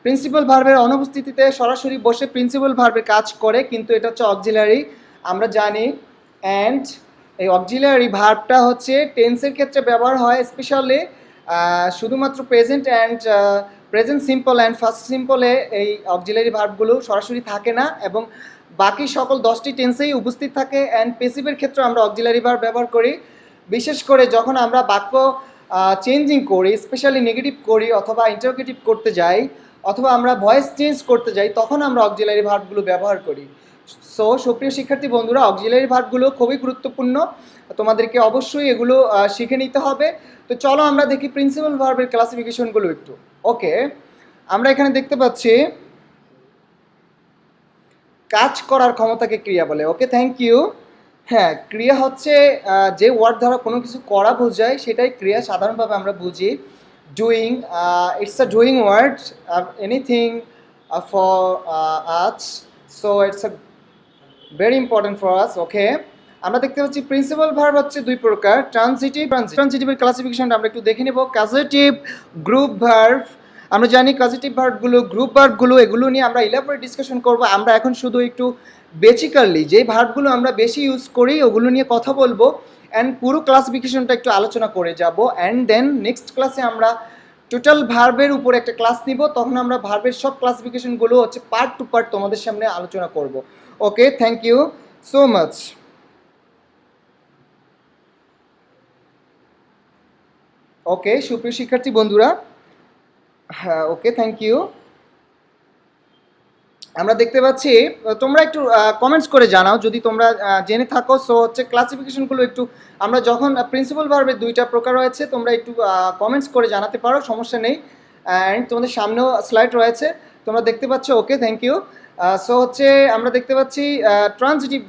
প্রিন্সিপাল ভার্বের অনুপস্থিতিতে সরাসরি বসে প্রিন্সিপাল ভার্বের কাজ করে, কিন্তু এটা হচ্ছে অক্সিলারি আমরা জানি। অ্যান্ড এই অক্সিলারি ভার্বটা হচ্ছে টেন্সের ক্ষেত্রে ব্যবহার হয় স্পেশালি শুধুমাত্র present and present simple and first সিম্পলে এই অক্সিলারি ভার্বগুলো সরাসরি থাকে না, এবং বাকি সকল 10টি টেন্সেই উপস্থিত থাকে। অ্যান্ড পেসিভের ক্ষেত্রে আমরা অক্সিলারি ভার্ব ব্যবহার করি, বিশেষ করে যখন আমরা বাক্য চেঞ্জিং করি, স্পেশালি নেগেটিভ করি অথবা ইন্টারোগেটিভ করতে যাই, অথবা আমরা ভয়েস চেঞ্জ করতে যাই, তখন আমরা অক্সিলারি ভার্বগুলো ব্যবহার করি। সো সুপ্রিয় শিক্ষার্থী বন্ধুরা, অক্সিলারি ভার্বগুলো খুবই গুরুত্বপূর্ণ, তোমাদেরকে অবশ্যই এগুলো শিখে নিতে হবে। তো চলো আমরা দেখি প্রিন্সিপাল ভার্বের ক্লাসিফিকেশনগুলো একটু। ওকে, আমরা এখানে দেখতে পাচ্ছি কাজ করার ক্ষমতাকে ক্রিয়া বলে। ওকে, থ্যাংক ইউ। হ্যাঁ, ক্রিয়া হচ্ছে যে ওয়ার্ড দ্বারা কোনো কিছু করা বোঝায় সেটাই ক্রিয়া, সাধারণভাবে আমরা বুঝি doing. It's a doing word, anything for us, so it's a very important for us. Okay, আমরা দেখতে পাচ্ছি প্রিন্সিপাল ভার্ব হচ্ছে দুই প্রকার, ট্রান্সিটিভ। ট্রান্সিটিভের ক্লাসিফিকেশনটা আমরা একটু দেখে নেব। কাজেটিভ, গ্রুপ ভার্ব। আমরা জানি কাজেটিভ ভার্বগুলো, গ্রুপ ভার্বগুলো, এগুলো নিয়ে আমরা ইলাবোরেট ডিসকাশন করব। আমরা এখন শুধু একটু বেসিক্যালি যে ভার্বগুলো আমরা বেশি ইউজ করি ওগুলো নিয়ে কথা বলবো, অ্যান্ড পুরো ক্লাসিফিকেশনটা একটু আলোচনা করে যাব। অ্যান্ড দেন নেক্সট ক্লাসে আমরা টোটাল ভার্বের উপর একটা ক্লাস নিব, তখন আমরা ভার্বের সব ক্লাসিফিকেশনগুলো হচ্ছে পার্ট টু পার্ট তোমাদের সামনে আলোচনা করব। ওকে, থ্যাংক ইউ সো মাচ। ওকে, সুপ্রিয় শিক্ষার্থী বন্ধুরা, হ্যাঁ ওকে, থ্যাংক ইউ। আমরা দেখতে পাচ্ছি তোমরা একটু কমেন্টস করে জানাও যদি তোমরা জেনে থাকো। সো হচ্ছে ক্লাসিফিকেশনগুলো একটু, আমরা যখন প্রিন্সিপাল ভার্বের দুইটা প্রকার রয়েছে, তোমরা একটু কমেন্টস করে জানাতে পারো, সমস্যা নেই। অ্যান্ড তোমাদের সামনেও স্লাইড রয়েছে, তোমরা দেখতে পাচ্ছ। ওকে, থ্যাংক ইউ। সো হচ্ছে আমরা দেখতে পাচ্ছি transitive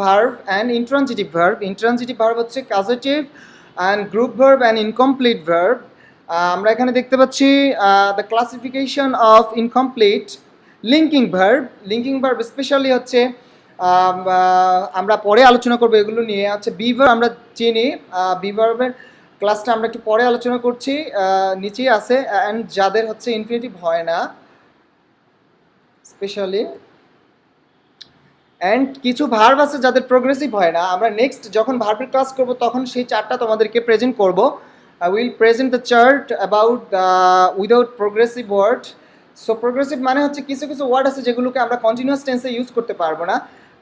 verb and intransitive verb. Intransitive verb হচ্ছে causative and group verb and incomplete verb. আমরা এখানে দেখতে পাচ্ছি the classification of incomplete linking verb. Linking verb specially হচ্ছে আমরা পরে আলোচনা করবো এগুলো নিয়ে। হচ্ছে বি ভার্ব আমরা চিনি, বি ভার্বের ক্লাসটা আমরা একটু পরে আলোচনা করছি, নিচেই আছে। অ্যান্ড যাদের হচ্ছে ইনফিনিটিভ হয় না স্পেশালি, অ্যান্ড কিছু ভার্ব আছে যাদের প্রোগ্রেসিভ হয় না, আমরা নেক্সট যখন ভার্বের ক্লাস করব তখন সেই চার্টটা তোমাদেরকে প্রেজেন্ট করব। Will present the chart about without progressive word. So progressive মানে হচ্ছে কিছু কিছু ওয়ার্ড আছে যেগুলোকে আমরা কন্টিনিউয়াস টেন্সে ইউজ করতে পারবো না।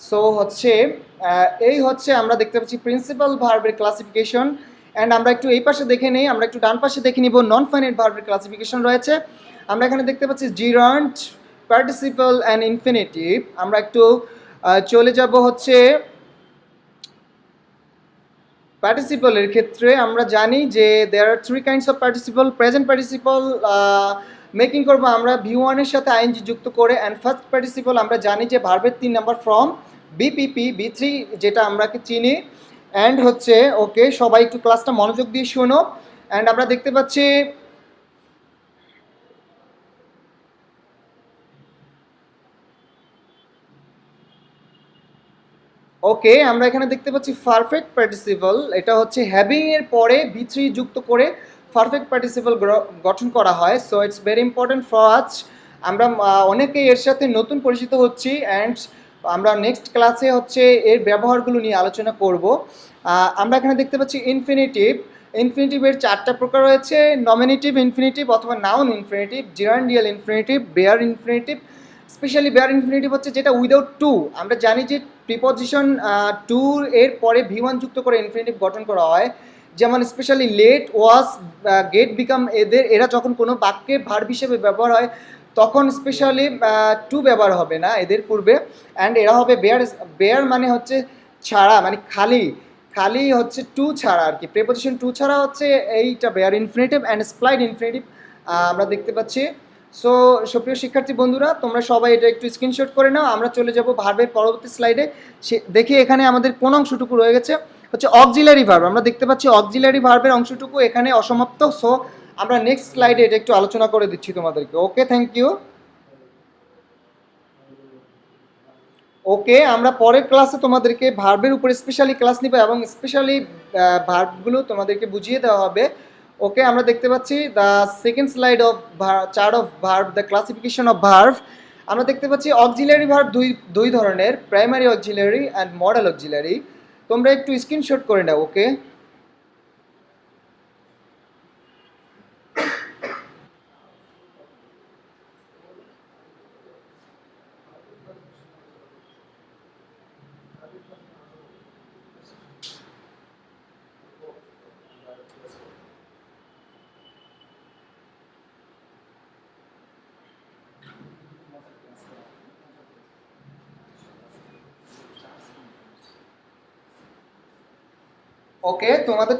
সো হচ্ছে এই হচ্ছে আমরা দেখতে পাচ্ছি প্রিন্সিপাল ভার্বের ক্লাসিফিকেশন। অ্যান্ড আমরা একটু এই পাশে দেখে নিই, আমরা একটু ডান পাশে দেখে নিব নন ফাইনাইট ভার্বের ক্লাসিফিকেশন রয়েছে। আমরা এখানে দেখতে পাচ্ছি জিরান্ট, পার্টিসিপল অ্যান্ড ইনফিনিটিভ। আমরা একটু চলে যাব হচ্ছে পার্টিসিপলের ক্ষেত্রে। আমরা জানি যে there are three kinds of participle. Present participle making করব আমরা V1 এর সাথে আইএনজি যুক্ত করে। অ্যান্ড ফার্স্ট পার্টিসিপল আমরা জানি যে ভার্বের 3 নাম্বার ফর্ম বিপিপি, B3 যেটা আমরা চিনি। অ্যান্ড হচ্ছে ওকে, সবাই একটু ক্লাসটা মনোযোগ দিয়ে শোনো। অ্যান্ড আমরা দেখতে পাচ্ছি ওকে, আমরা এখানে দেখতে পাচ্ছি পারফেক্ট পার্টিসিপল। এটা হচ্ছে হ্যাভিং এর পরে V3 যুক্ত করে পারফেক্ট পার্টিসিপল গঠন করা হয়। So it's very important for আজ। আমরা অনেকেই এর সাথে নতুন পরিচিত হচ্ছি, অ্যান্ড আমরা নেক্সট ক্লাসে হচ্ছে এর ব্যবহারগুলো নিয়ে আলোচনা করব। আমরা এখানে দেখতে পাচ্ছি ইনফিনিটিভ। ইনফিনিটিভের 4টা প্রকার রয়েছে, নমিনেটিভ ইনফিনিটিভ অথবা noun infinitive, gerundial infinitive, bare infinitive. Specially bare infinitive হচ্ছে যেটা উইদাউট টু। আমরা জানি যে প্রিপজিশন টু এর পরে V1 যুক্ত করে ইনফিনিটিভ গঠন করা হয়, যেমন স্পেশালি লেট, ওয়াজ, গেট, বিকাম, এরা যখন কোনো বাক্যে ভার্ব হিসেবে ব্যবহার হয় তখন স্পেশালি টু ব্যবহার হবে না এদের পূর্বে। অ্যান্ড এরা হবে বেয়ার। বেয়ার মানে হচ্ছে ছাড়া, মানে খালি, খালি হচ্ছে টু ছাড়া আর কি, প্রিপজিশন টু ছাড়া হচ্ছে এইটা বেয়ার ইনফিনিটিভ। অ্যান্ড স্প্লাইড ইনফিনিটিভ আমরা দেখতে পাচ্ছি। সো সুপ্রিয় শিক্ষার্থী বন্ধুরা, তোমরা সবাই এটা একটু স্ক্রিনশট করে নাও। আমরা চলে যাব ভার্বের পরবর্তী স্লাইডে। দেখি এখানে আমাদের কোন অংশটুকু রয়ে গেছে, হচ্ছে অক্সিলারি ভার্ব। আমরা দেখতে পাচ্ছি অক্সিলারি ভার্বের অংশটুকু এখানে অসমাপ্ত। সো আমরা নেক্সট স্লাইডে এটা একটু আলোচনা করে দিচ্ছি তোমাদেরকে। ওকে, থ্যাংক ইউ। ওকে, আমরা পরের ক্লাসে তোমাদেরকে ভার্বের উপরে স্পেশালি ক্লাস নিব এবং স্পেশালি ভার্বগুলো তোমাদেরকে বুঝিয়ে দেওয়া হবে। ওকে, আমরা দেখতে পাচ্ছি the second slide of chart of verb, the classification of verb. আমরা দেখতে পাচ্ছি অক্সিলারি ভার্ব দুই ধরনের, primary auxiliary and modal auxiliary. তোমরা একটু স্ক্রিনশট করে নাও। ওকে, ওকে, তোমাদের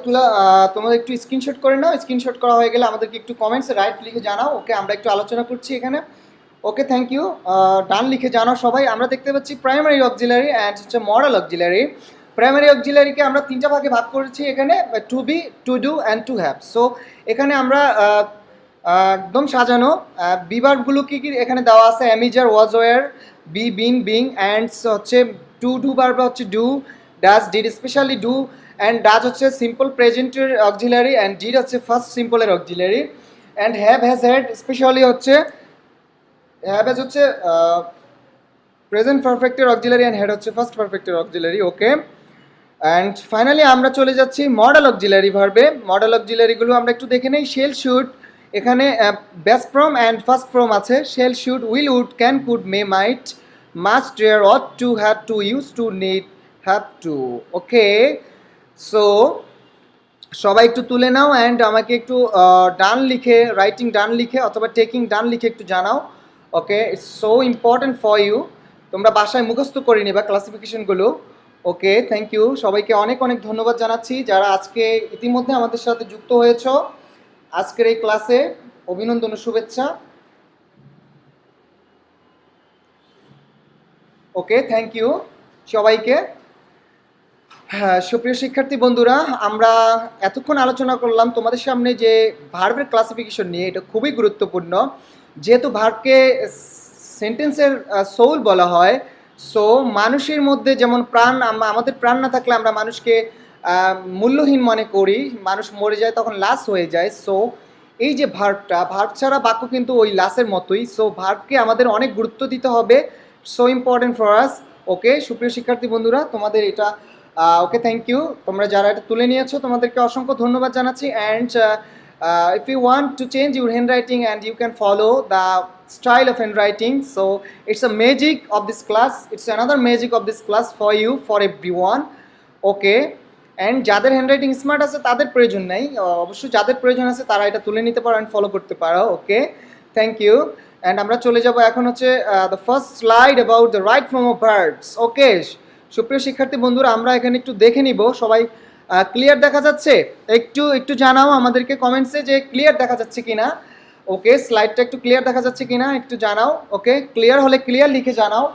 তোমাদের একটু স্ক্রিনশট করে নাও। স্ক্রিনশট করা হয়ে গেলে আমাদেরকে একটু কমেন্টসে রাইট লিখে জানাও। ওকে, আমরা একটু আলোচনা করছি এখানে। ওকে, থ্যাংক ইউ। ডান লিখে জানাও সবাই। আমরা দেখতে পাচ্ছি প্রাইমারি অক্সিলারি অ্যান্ড হচ্ছে মডেল অক্সিলারি। প্রাইমারি অক্সিলারিকে আমরা তিনটা ভাগে ভাগ করেছি এখানে, to be, to do and to have. So এখানে আমরা একদম সাজানো বিভার্বগুলো কী কী এখানে দেওয়া আছে, am is are, was, were, be, been, being, and হচ্ছে টু ডু ভার্ব হচ্ছে do, does, did, specially do and does হচ্ছে সিম্পল প্রেজেন্টের অক্সিলারি অ্যান্ড ডিড হচ্ছে ফার্স্ট সিম্পলের auxiliary and have, has, had specially have has হ্যাজ হচ্ছে প্রেজেন্ট পারফেক্টের auxiliary and had হচ্ছে ফার্স্ট পারফেক্টের অক্সিলারি। ওকে, অ্যান্ড ফাইনালি আমরা চলে যাচ্ছি মডেল অক্সিলারি ভার্বে। মডেল অক্সিলারিগুলো আমরা একটু দেখে নেই। শেল, শুড, এখানে best from and first from আছে। Shall, should, will, would, can, could, may, might, must, dare, ought to, have to, use to, need, have to. Okay, so সবাই একটু তুলে নাও অ্যান্ড আমাকে একটু ডান লিখে, রাইটিং ডান লিখে অথবা টেকিং ডান লিখে একটু জানাও। Okay, it's so important for you. তোমরা বাসায় মুখস্থ করে নিবা ক্লাসিফিকেশনগুলো। ওকে, থ্যাংক ইউ। সবাইকে অনেক অনেক ধন্যবাদ জানাচ্ছি যারা আজকে ইতিমধ্যে আমাদের সাথে যুক্ত হয়েছ আজকের এই ক্লাসে। অভিনন্দন ও শুভেচ্ছা। ওকে, থ্যাংক ইউ সবাইকে। হ্যাঁ, সুপ্রিয় শিক্ষার্থী বন্ধুরা, আমরা এতক্ষণ আলোচনা করলাম তোমাদের সামনে যে ভার্বের ক্লাসিফিকেশন নিয়ে। এটা খুবই গুরুত্বপূর্ণ, যেহেতু ভার্বকে সেন্টেন্সের সোল বলা হয়। সো মানুষের মধ্যে যেমন প্রাণ, আমাদের প্রাণ না থাকলে আমরা মানুষকে মূল্যহীন মনে করি, মানুষ মরে যায় তখন লাশ হয়ে যায়। সো এই যে ভার্ব ছাড়া বাক্য কিন্তু ওই লাশের মতোই। সো ভার্বকে আমাদের অনেক গুরুত্ব দিতে হবে। So important for us. Okay, সুপ্রিয় শিক্ষার্থী বন্ধুরা, তোমাদের এটা ওকে, থ্যাংক ইউ। তোমরা যারা এটা তুলে নিয়েছো তোমাদেরকে অসংখ্য ধন্যবাদ জানাচ্ছি। And if you want to change your handwriting and you can follow the style of handwriting, so it's a magic of this class, it's another magic of this class for you, for everyone. Okay, and যাদের handwriting smart আছে তাদের প্রয়োজন নেই, অবশ্যই যাদের প্রয়োজন আছে তারা এটা তুলে নিতে পারো অ্যান্ড ফলো করতে পারো। ওকে, থ্যাংক ইউ। অ্যান্ড আমরা চলে যাব এখন হচ্ছে the first slide about the right form of verbs. Okay, সুপ্রিয় শিক্ষার্থী বন্ধুরা, আমরা এখানে একটু দেখে নিব সবাই। ক্লিয়ার দেখা যাচ্ছে? একটু একটু জানাও আমাদেরকে কমেন্টসে যে ক্লিয়ার দেখা যাচ্ছে কিনা। ওকে, স্লাইডটা একটু ক্লিয়ার দেখা যাচ্ছে কিনা একটু জানাও। ওকে, ক্লিয়ার হলে ক্লিয়ার লিখে জানাও।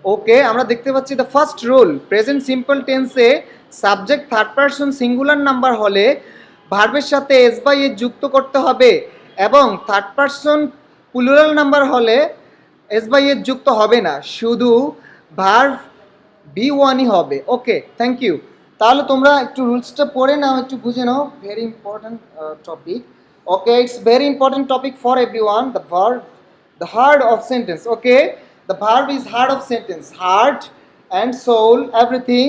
ওকে, আমরা দেখতে পাচ্ছি the first rule, present simple টেন্সে subject third person singular number হলে ভার্বের সাথে এস বাই এ যুক্ত করতে হবে এবং থার্ড পারসন প্লুরাল নাম্বার হলে এস বাই এ যুক্ত হবে না, শুধু ভার্ব বি ওয়ানই হবে। Okay, thank you. তাহলে তোমরা একটু রুলসটা পড়ে নাও, একটু বুঝে নাও। Very important topic. Okay, it's very important topic for everyone. The verb, the heart of sentence. Okay, the verb is heart of sentence, heart and soul, everything.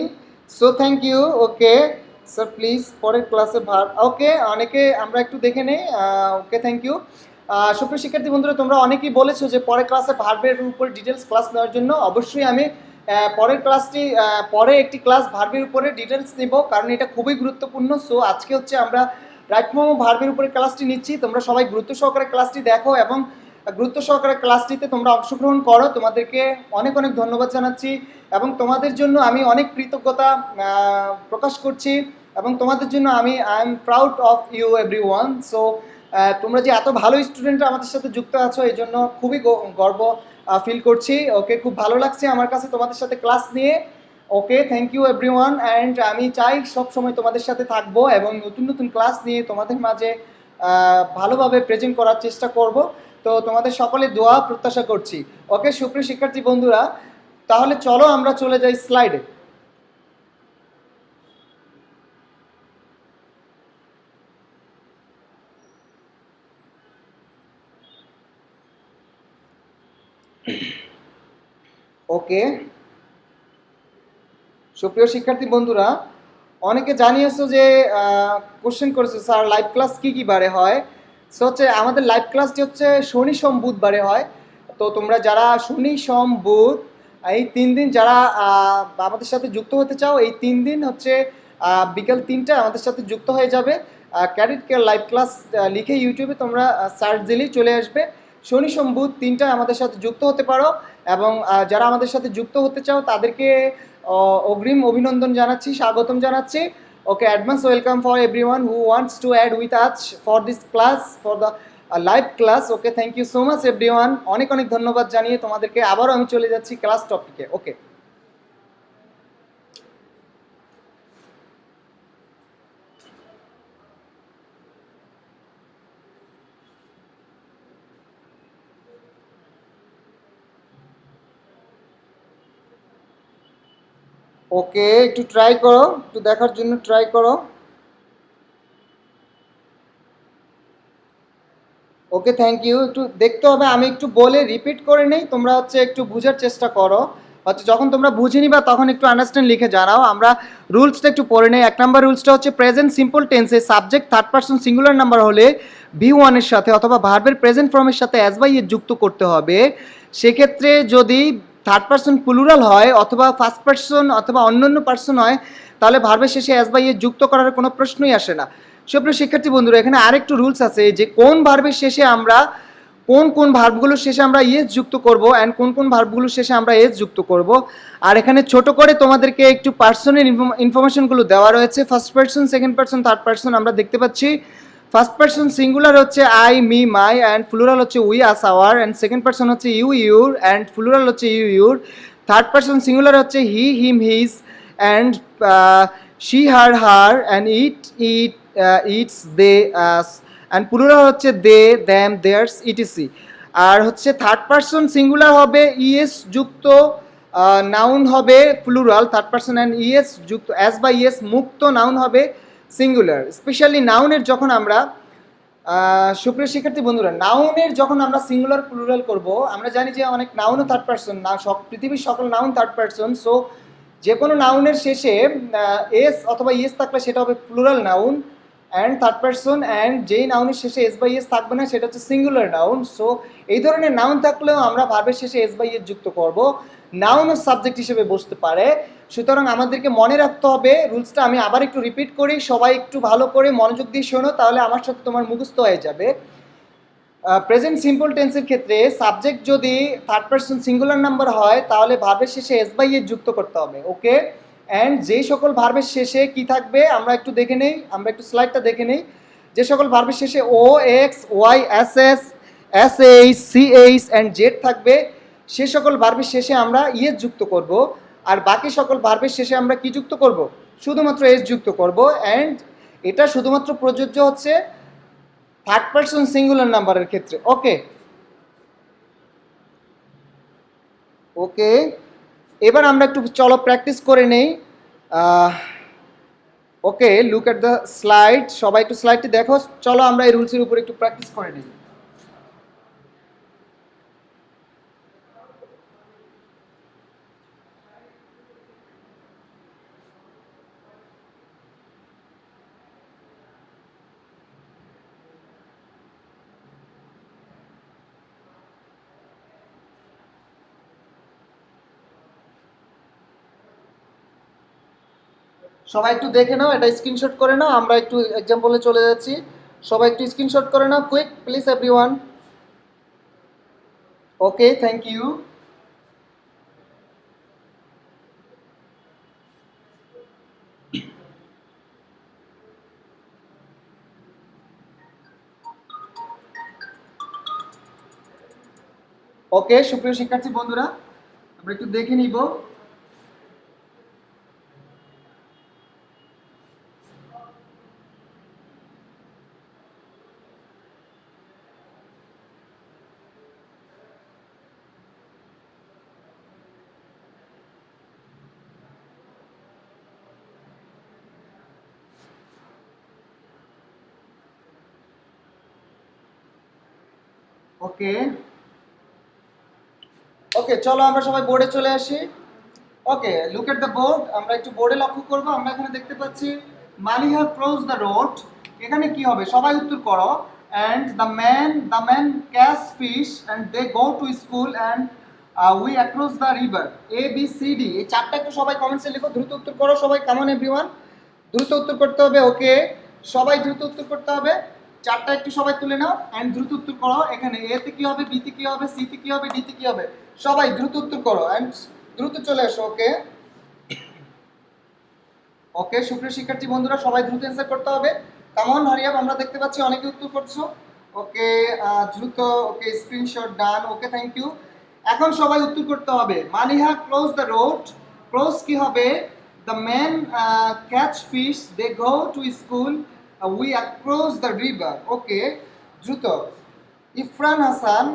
So thank you. Okay, sir, please পরের ক্লাসে verb. ওকে, অনেকে আমরা একটু দেখে নেই। ওকে, thank you. সুপ্রিয় শিক্ষার্থী বন্ধুরা, তোমরা অনেকেই বলেছো যে পরের ক্লাসে ভার্বের উপর ডিটেলস ক্লাস নেওয়ার জন্য। অবশ্যই আমি পরের ক্লাসটি পরে একটি ক্লাস ভার্বের উপরে ডিটেলস নেব, কারণ এটা খুবই গুরুত্বপূর্ণ। সো আজকে হচ্ছে আমরা রাইট ফর্ম অফ ভার্বের উপরে ক্লাসটি নিচ্ছি। তোমরা সবাই গুরুত্ব সহকারে ক্লাসটি দেখো এবং গুরুত্ব সহকারে ক্লাসটিতে তোমরা অংশগ্রহণ করো। তোমাদেরকে অনেক অনেক ধন্যবাদ জানাচ্ছি এবং তোমাদের জন্য আমি অনেক কৃতজ্ঞতা প্রকাশ করছি এবং তোমাদের জন্য I am proud of you everyone. So তোমরা যে এত ভালো স্টুডেন্টরা আমাদের সাথে যুক্ত আছো এই জন্য খুবই গর্ব ফিল করছি। ওকে, খুব ভালো লাগছে আমার কাছে তোমাদের সাথে ক্লাস নিয়ে। ওকে, থ্যাংক ইউ এভরিওয়ান। অ্যান্ড আমি চাই সবসময় তোমাদের সাথে থাকবো এবং নতুন নতুন ক্লাস নিয়ে তোমাদের মাঝে ভালোভাবে প্রেজেন্ট করার চেষ্টা করব। তো তোমাদের সকলে দোয়া প্রত্যাশা করছি। ওকে, সুপ্রিয় শিক্ষার্থী বন্ধুরা, তাহলে চলো আমরা চলে যাই স্লাইডে। ওকে, সুপ্রিয় শিক্ষার্থী বন্ধুরা, অনেকে জানিয়েছো যে কোশ্চেন করেছে স্যার লাইভ ক্লাস কি কি বারে হয়। সো হচ্ছে আমাদের লাইভ ক্লাসটি হচ্ছে শনি সোম বুধবারে হয়। তো তোমরা যারা শনি সোম বুধ এই 3 দিন যারা আমাদের সাথে যুক্ত হতে চাও, এই 3 দিন হচ্ছে বিকেল 3টায় আমাদের সাথে যুক্ত হয়ে যাবে। ক্যাডেট কেয়ার লাইভ ক্লাস লিখে ইউটিউবে তোমরা সার্চ দিলেই চলে আসবে। শনি সোম বুধ 3টায় আমাদের সাথে যুক্ত হতে পারো। এবং যারা আমাদের সাথে যুক্ত হতে চাও তাদেরকে অগ্রিম অভিনন্দন জানাচ্ছি, স্বাগতম জানাচ্ছি। Okay, advance welcome for everyone who wants to add with us for this class, for the live class. Okay, thank you so much everyone. অনেক অনেক ধন্যবাদ জানিয়ে তোমাদেরকে আবারও আমি চলে যাচ্ছি ক্লাস টপিকে। ওকে, ওকে, একটু ট্রাই করো, একটু দেখার জন্য ট্রাই করো। ওকে, থ্যাংক ইউ। একটু দেখতে হবে, আমি একটু বলে রিপিট করে নেই, তোমরা হচ্ছে একটু বোঝার চেষ্টা করো। হচ্ছে যখন তোমরা বুঝে নিবা তখন একটু আন্ডারস্ট্যান্ড লিখে জানাও। আমরা রুলসটা একটু পড়ে নেই। 1 নম্বর রুলসটা হচ্ছে প্রেজেন্ট সিম্পল টেন্সে subject third person singular number হলে V1 এর সাথে অথবা ভার্বের প্রেজেন্ট ফর্মের সাথে অ্যাজ বাই এর যুক্ত করতে হবে। সেক্ষেত্রে যদি থার্ড পারসন প্লুরাল হয় অথবা ফার্স্ট পারসন অথবা অন্যান্য পারসন হয়, তাহলে ভার্বের শেষে অ্যাজ বাই এর যুক্ত করার কোনো প্রশ্নই আসে না। সুপ্রিয় শিক্ষার্থী বন্ধুরা, এখানে আরেকটু রুলস আছে যে কোন ভার্বের শেষে আমরা কোন কোন ভার্বগুলোর শেষে আমরা ইয়েস যুক্ত করব অ্যান্ড কোন কোন ভার্বগুলোর শেষে আমরা এস যুক্ত করব। আর এখানে ছোট করে তোমাদেরকে একটু পার্সনের ইনফরমেশনগুলো দেওয়া রয়েছে। First person, second person, third person আমরা দেখতে পাচ্ছি। ফার্স্ট পার্সন সিঙ্গুলার হচ্ছে I me my and plural হচ্ছে we us our, and second person হচ্ছে ইউ ইউর অ্যান্ড প্লুরাল হচ্ছে you your. Third person singular হচ্ছে he him his and she her her and it it its they and plural হচ্ছে they them theirs etc. আর হচ্ছে third person singular হবে ES যুক্ত noun হবে plural third person, and ES যুক্ত S বা ES মুক্ত নাউন হবে সিঙ্গুলার। স্পেশালি নাউনের যখন আমরা সুপ্রিয় শিক্ষার্থী বন্ধুরা, নাউনের যখন আমরা সিঙ্গুলার প্লুরাল করব, আমরা জানি যে অনেক নাউনও থার্ড পার্সন না, সব পৃথিবীর সকল নাউন থার্ড পার্সন। সো যে কোনো নাউনের শেষে এস অথবা ইএস থাকলে সেটা হবে plural noun and third person, and যেই নাউনের শেষে এস বাই এস থাকবে না সেটা হচ্ছে সিঙ্গুলার নাউন। সো এই ধরনের নাউন থাকলেও আমরা ভার্বের শেষে এস বাই এস যুক্ত করব, নাউন ও সাবজেক্ট হিসেবে বসতে পারে। সুতরাং আমাদেরকে মনে রাখতে হবে রুলসটা। আমি আবার একটু রিপিট করি, সবাই একটু ভালো করে মনোযোগ দিয়ে শোনো, তাহলে আমার সাথে তোমার মুখস্থ হয়ে যাবে। প্রেজেন্ট সিম্পল টেন্সের ক্ষেত্রে সাবজেক্ট যদি থার্ড পার্সন সিঙ্গুলার নাম্বার হয় তাহলে ভার্বের শেষে এস বাই এস যুক্ত করতে হবে। ওকে, অ্যান্ড যেই সকল ভার্বের শেষে কি থাকবে আমরা একটু দেখে নেই, আমরা একটু স্লাইডটা দেখে নেই। যে সকল ভার্বের শেষে O X Y S S S H C H and Z থাকবে, সে সকল ভার্বের শেষে আমরা ইএস যুক্ত করব। আর বাকি সকল ভার্বের শেষে আমরা কি যুক্ত করব? শুধুমাত্র এস যুক্ত করব। অ্যান্ড এটা শুধুমাত্র প্রযোজ্য হচ্ছে থার্ড পার্সন সিঙ্গুলার নাম্বারের ক্ষেত্রে। ওকে, ওকে, এবার আমরা একটু চলো প্র্যাকটিস করে নেই। ওকে, লুক এট দ্য স্লাইড। সবাই একটু স্লাইডটি দেখো, চলো আমরা এই রুলসের উপর একটু প্র্যাকটিস করে নিই। সবাই একটু দেখে নাও, এটা স্ক্রিনশট করে নাও, আমরা একটু এক্সাম্পলে চলে যাচ্ছি। সবাই একটু স্ক্রিনশট করে নাও, quick please everyone. Okay, thank you. Okay, সুপ্রিয় শিক্ষার্থী বন্ধুরা, আমরা একটু দেখে নিব। ওকে ওকে, চলো আমরা সবাই বোর্ডে চলে আসি। ওকে, লুক এট দ্য বোর্ড। আমরা একটু বোর্ডে লক্ষ্য করব। আমরা এখানে দেখতে পাচ্ছি মালিহা ক্রস দ্য রোড। এখানে কি হবে সবাই উত্তর করো। And the man catch fish and they go to school and we across the river. A B C D, এই চারটা একটু সবাই কমেন্টসে লিখো, দ্রুত উত্তর করো সবাই। কামন এভরিওয়ান, দ্রুত উত্তর করতে হবে। ওকে, সবাই দ্রুত উত্তর করতে হবে। চারটা একটু সবাই তুলে নাও অ্যান্ড দ্রুত উত্তর করো। এখানে এ তে কি হবে, বি তে কি হবে, সি তে কি হবে, ডি তে কি হবে, সবাই দ্রুত উত্তর করো অ্যান্ড দ্রুত চলে এসো। ওকে ওকে, সুপ্রিয় শিক্ষার্থী বন্ধুরা সবাই দ্রুত অ্যান্সার করতে হবে। কেমন হারিয়াব, আমরা দেখতে পাচ্ছি অনেকে উত্তর করছো। ওকে দ্রুত। Okay, screenshot done. Okay, thank you. এখন সবাই উত্তর করতে হবে। Maliha close the road, close কি হবে, the man catch fish, they go to school, we across the river. Okay, দ্রুত। ইরফান হাসান,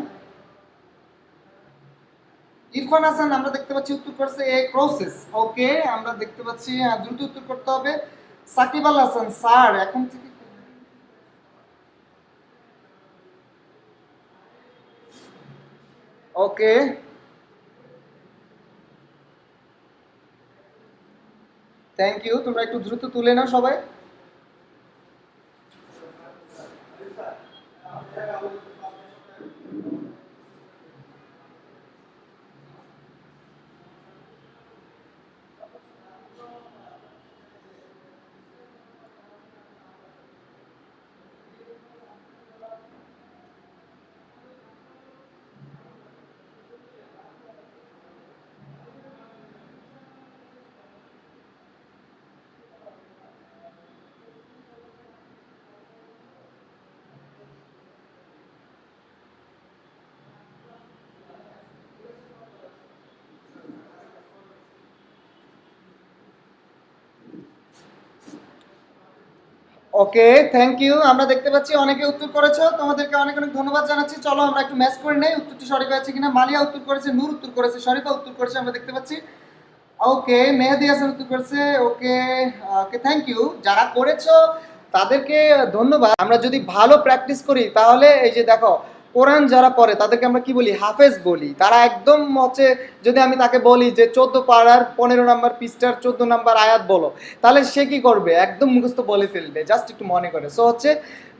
ইরফান হাসান আমরা দেখতে পাচ্ছি উত্তর করছে এ ক্রসেস। ওকে, আমরা দেখতে পাচ্ছি দ্রুত উত্তর করতে হবে। সাকিব আল হাসান, স্যার এখন থেকে। ওকে, থ্যাংক ইউ। তোমরা একটু দ্রুত তুলে নাও সবাই। ওকে, থ্যাংক ইউ। আমরা দেখতে পাচ্ছি অনেকে উত্তর করেছো, তোমাদেরকে অনেক অনেক ধন্যবাদ জানাচ্ছি। চলো আমরা একটু ম্যাচ করে নেই উত্তরটি সঠিক হয়েছে কিনা। মালিয়া উত্তর করেছে, নূর উত্তর করেছে, শরীফা উত্তর করেছে, আমরা দেখতে পাচ্ছি। ওকে, মেহেদি হাসান উত্তর করেছে। ওকে ওকে, থ্যাংক ইউ। যারা করেছো তাদেরকে ধন্যবাদ। আমরা যদি ভালো প্র্যাকটিস করি তাহলে এই যে দেখো, কোরআন যারা পড়ে তাদেরকে আমরা কি বলি, হাফেজ বলি। তারা একদম হচ্ছে, যদি আমি তাকে বলি যে 14 পাড়ার 15 নাম্বার পৃষ্ঠার 14 নাম্বার আয়াত বলো, তাহলে সে কি করবে, একদম মুখস্থ বলে ফেলবে, জাস্ট একটু মনে করে। সো হচ্ছে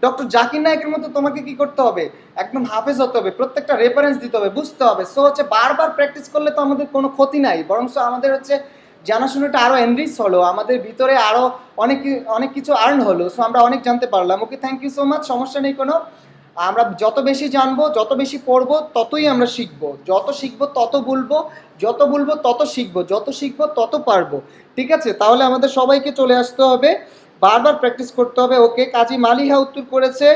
ডক্টর জাকির নায়কের মতো তোমাকে কি করতে হবে, একদম হাফেজ হতে হবে, প্রত্যেকটা রেফারেন্স দিতে হবে, বুঝতে হবে। সো হচ্ছে বারবার প্র্যাকটিস করলে তো আমাদের কোনো ক্ষতি নাই, বরং আমাদের হচ্ছে জানাশোনাটা আরো এনরিচ হলো, আমাদের ভিতরে আরো অনেক অনেক কিছু আর্ন হলো। সো আমরা অনেক জানতে পারলাম। ওকে, থ্যাংক ইউ সো মাচ। সমস্যা নেই কোনো। আমরা যত বেশি জানবো, যত বেশি পড়বো, ততই আমরা শিখবো। যত শিখবো তত বলবো, যত বলবো তত শিখবো, যত শিখবো তত পারবো। ঠিক আছে, তাহলে আমাদের সবাইকে চলে আসতে হবে, বারবার প্র্যাকটিস করতে হবে। ওকে, কাজী মালিহা উত্তর করেছে।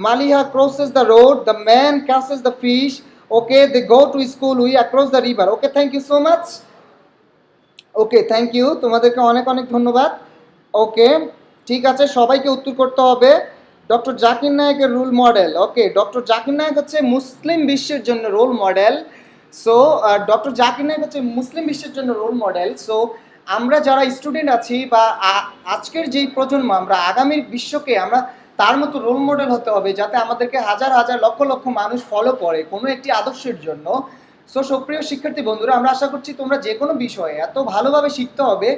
Maliha crosses the road, the man catches the fish, okay, they go to school, we across the river. Okay, thank you so much. Okay, thank you, তোমাদেরকে অনেক অনেক ধন্যবাদ। ওকে, ঠিক আছে, সবাইকে উত্তর করতে হবে। ডক্টর জাকির নায়েকের role model. Okay, doctor Zakir Naik হচ্ছে মুসলিম বিশ্বের জন্য role model. So doctor Zakir Naik হচ্ছে মুসলিম বিশ্বের জন্য রোল মডেল। সো আমরা যারা স্টুডেন্ট আছি বা আজকের যেই প্রজন্ম, আমরা আগামীর বিশ্বকে আমরা তার মতো রোল মডেল হতে হবে, যাতে আমাদেরকে হাজার হাজার লক্ষ লক্ষ মানুষ ফলো করে কোনো একটি আদর্শের জন্য। সো সুপ্রিয় শিক্ষার্থী বন্ধুরা, আমরা আশা করছি তোমরা যে কোনো বিষয়ে এত ভালোভাবে শিখতে হবে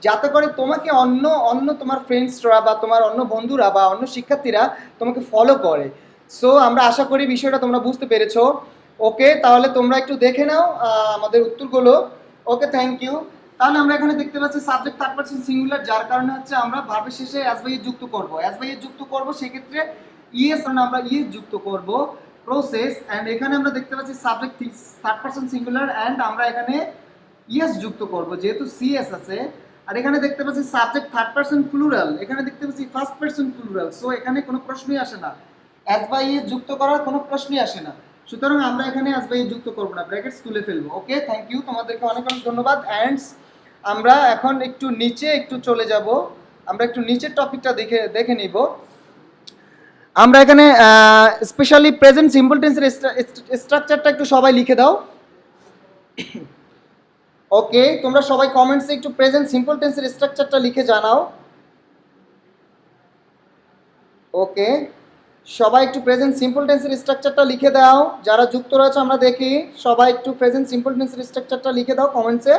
যাতে করে তোমাকে অন্য অন্য তোমার ফ্রেন্ডসরা বা তোমার অন্য বন্ধুরা বা অন্য শিক্ষার্থীরা তোমাকে ফলো করে। সো আমরা আশা করি বিষয়টা তোমরা বুঝতে পেরেছো। ওকে, তাহলে তোমরা একটু দেখে নাও আমাদের উত্তরগুলো। ওকে, থ্যাংক ইউ। তাহলে আমরা এখানে দেখতে পাচ্ছি সাবজেক্ট থার্ড পারসন সিঙ্গুলার, যার কারণে হচ্ছে আমরা ভার্বের শেষে অ্যাজ বাই যুক্ত করব। অ্যাজ বাই যুক্ত করব, সেক্ষেত্রে ইএস আমরা ইএস যুক্ত করব, প্রসেস। অ্যান্ড এখানে আমরা দেখতে পাচ্ছি subject third person singular and আমরা এখানে ইএস যুক্ত করব যেহেতু সিএস আছে। আর এখানে দেখতে পাচ্ছি সাবজেক্ট থার্ড পারসন প্লুরাল, এখানে দেখতে পাচ্ছি ফার্স্ট পারসন প্লুরাল। সো এখানে কোনো প্রশ্নই আসে না, অ্যাজ বাই ইএস যুক্ত করার কোনো প্রশ্নই আসে না। সুতরাং আমরা এখানে অ্যাজ বাই ইএস যুক্ত করব না, ব্র্যাকেটস তুলে ফেলবো। ওকে, থ্যাংক ইউ, তোমাদেরকে অনেক অনেক ধন্যবাদ। অ্যান্ড আমরা এখন একটু নিচে একটু চলে যাব, আমরা একটু নিচের টপিকটা দেখে দেখে নিব। আমরা এখানে স্পেশালি প্রেজেন্ট সিম্পল টেন্সের স্ট্রাকচারটা একটু সবাই লিখে দাও। ওকে, তোমরা সবাই কমেন্টসে একটু প্রেজেন্ট সিম্পল টেন্সের স্ট্রাকচারটা লিখে জানাও। ওকে, সবাই একটু প্রেজেন্ট সিম্পল টেন্সের স্ট্রাকচারটা লিখে দাও, যারা যুক্ত রয়েছে আমরা দেখি। সবাই একটু প্রেজেন্ট সিম্পল টেন্সের স্ট্রাকচারটা লিখে দাও কমেন্টসে।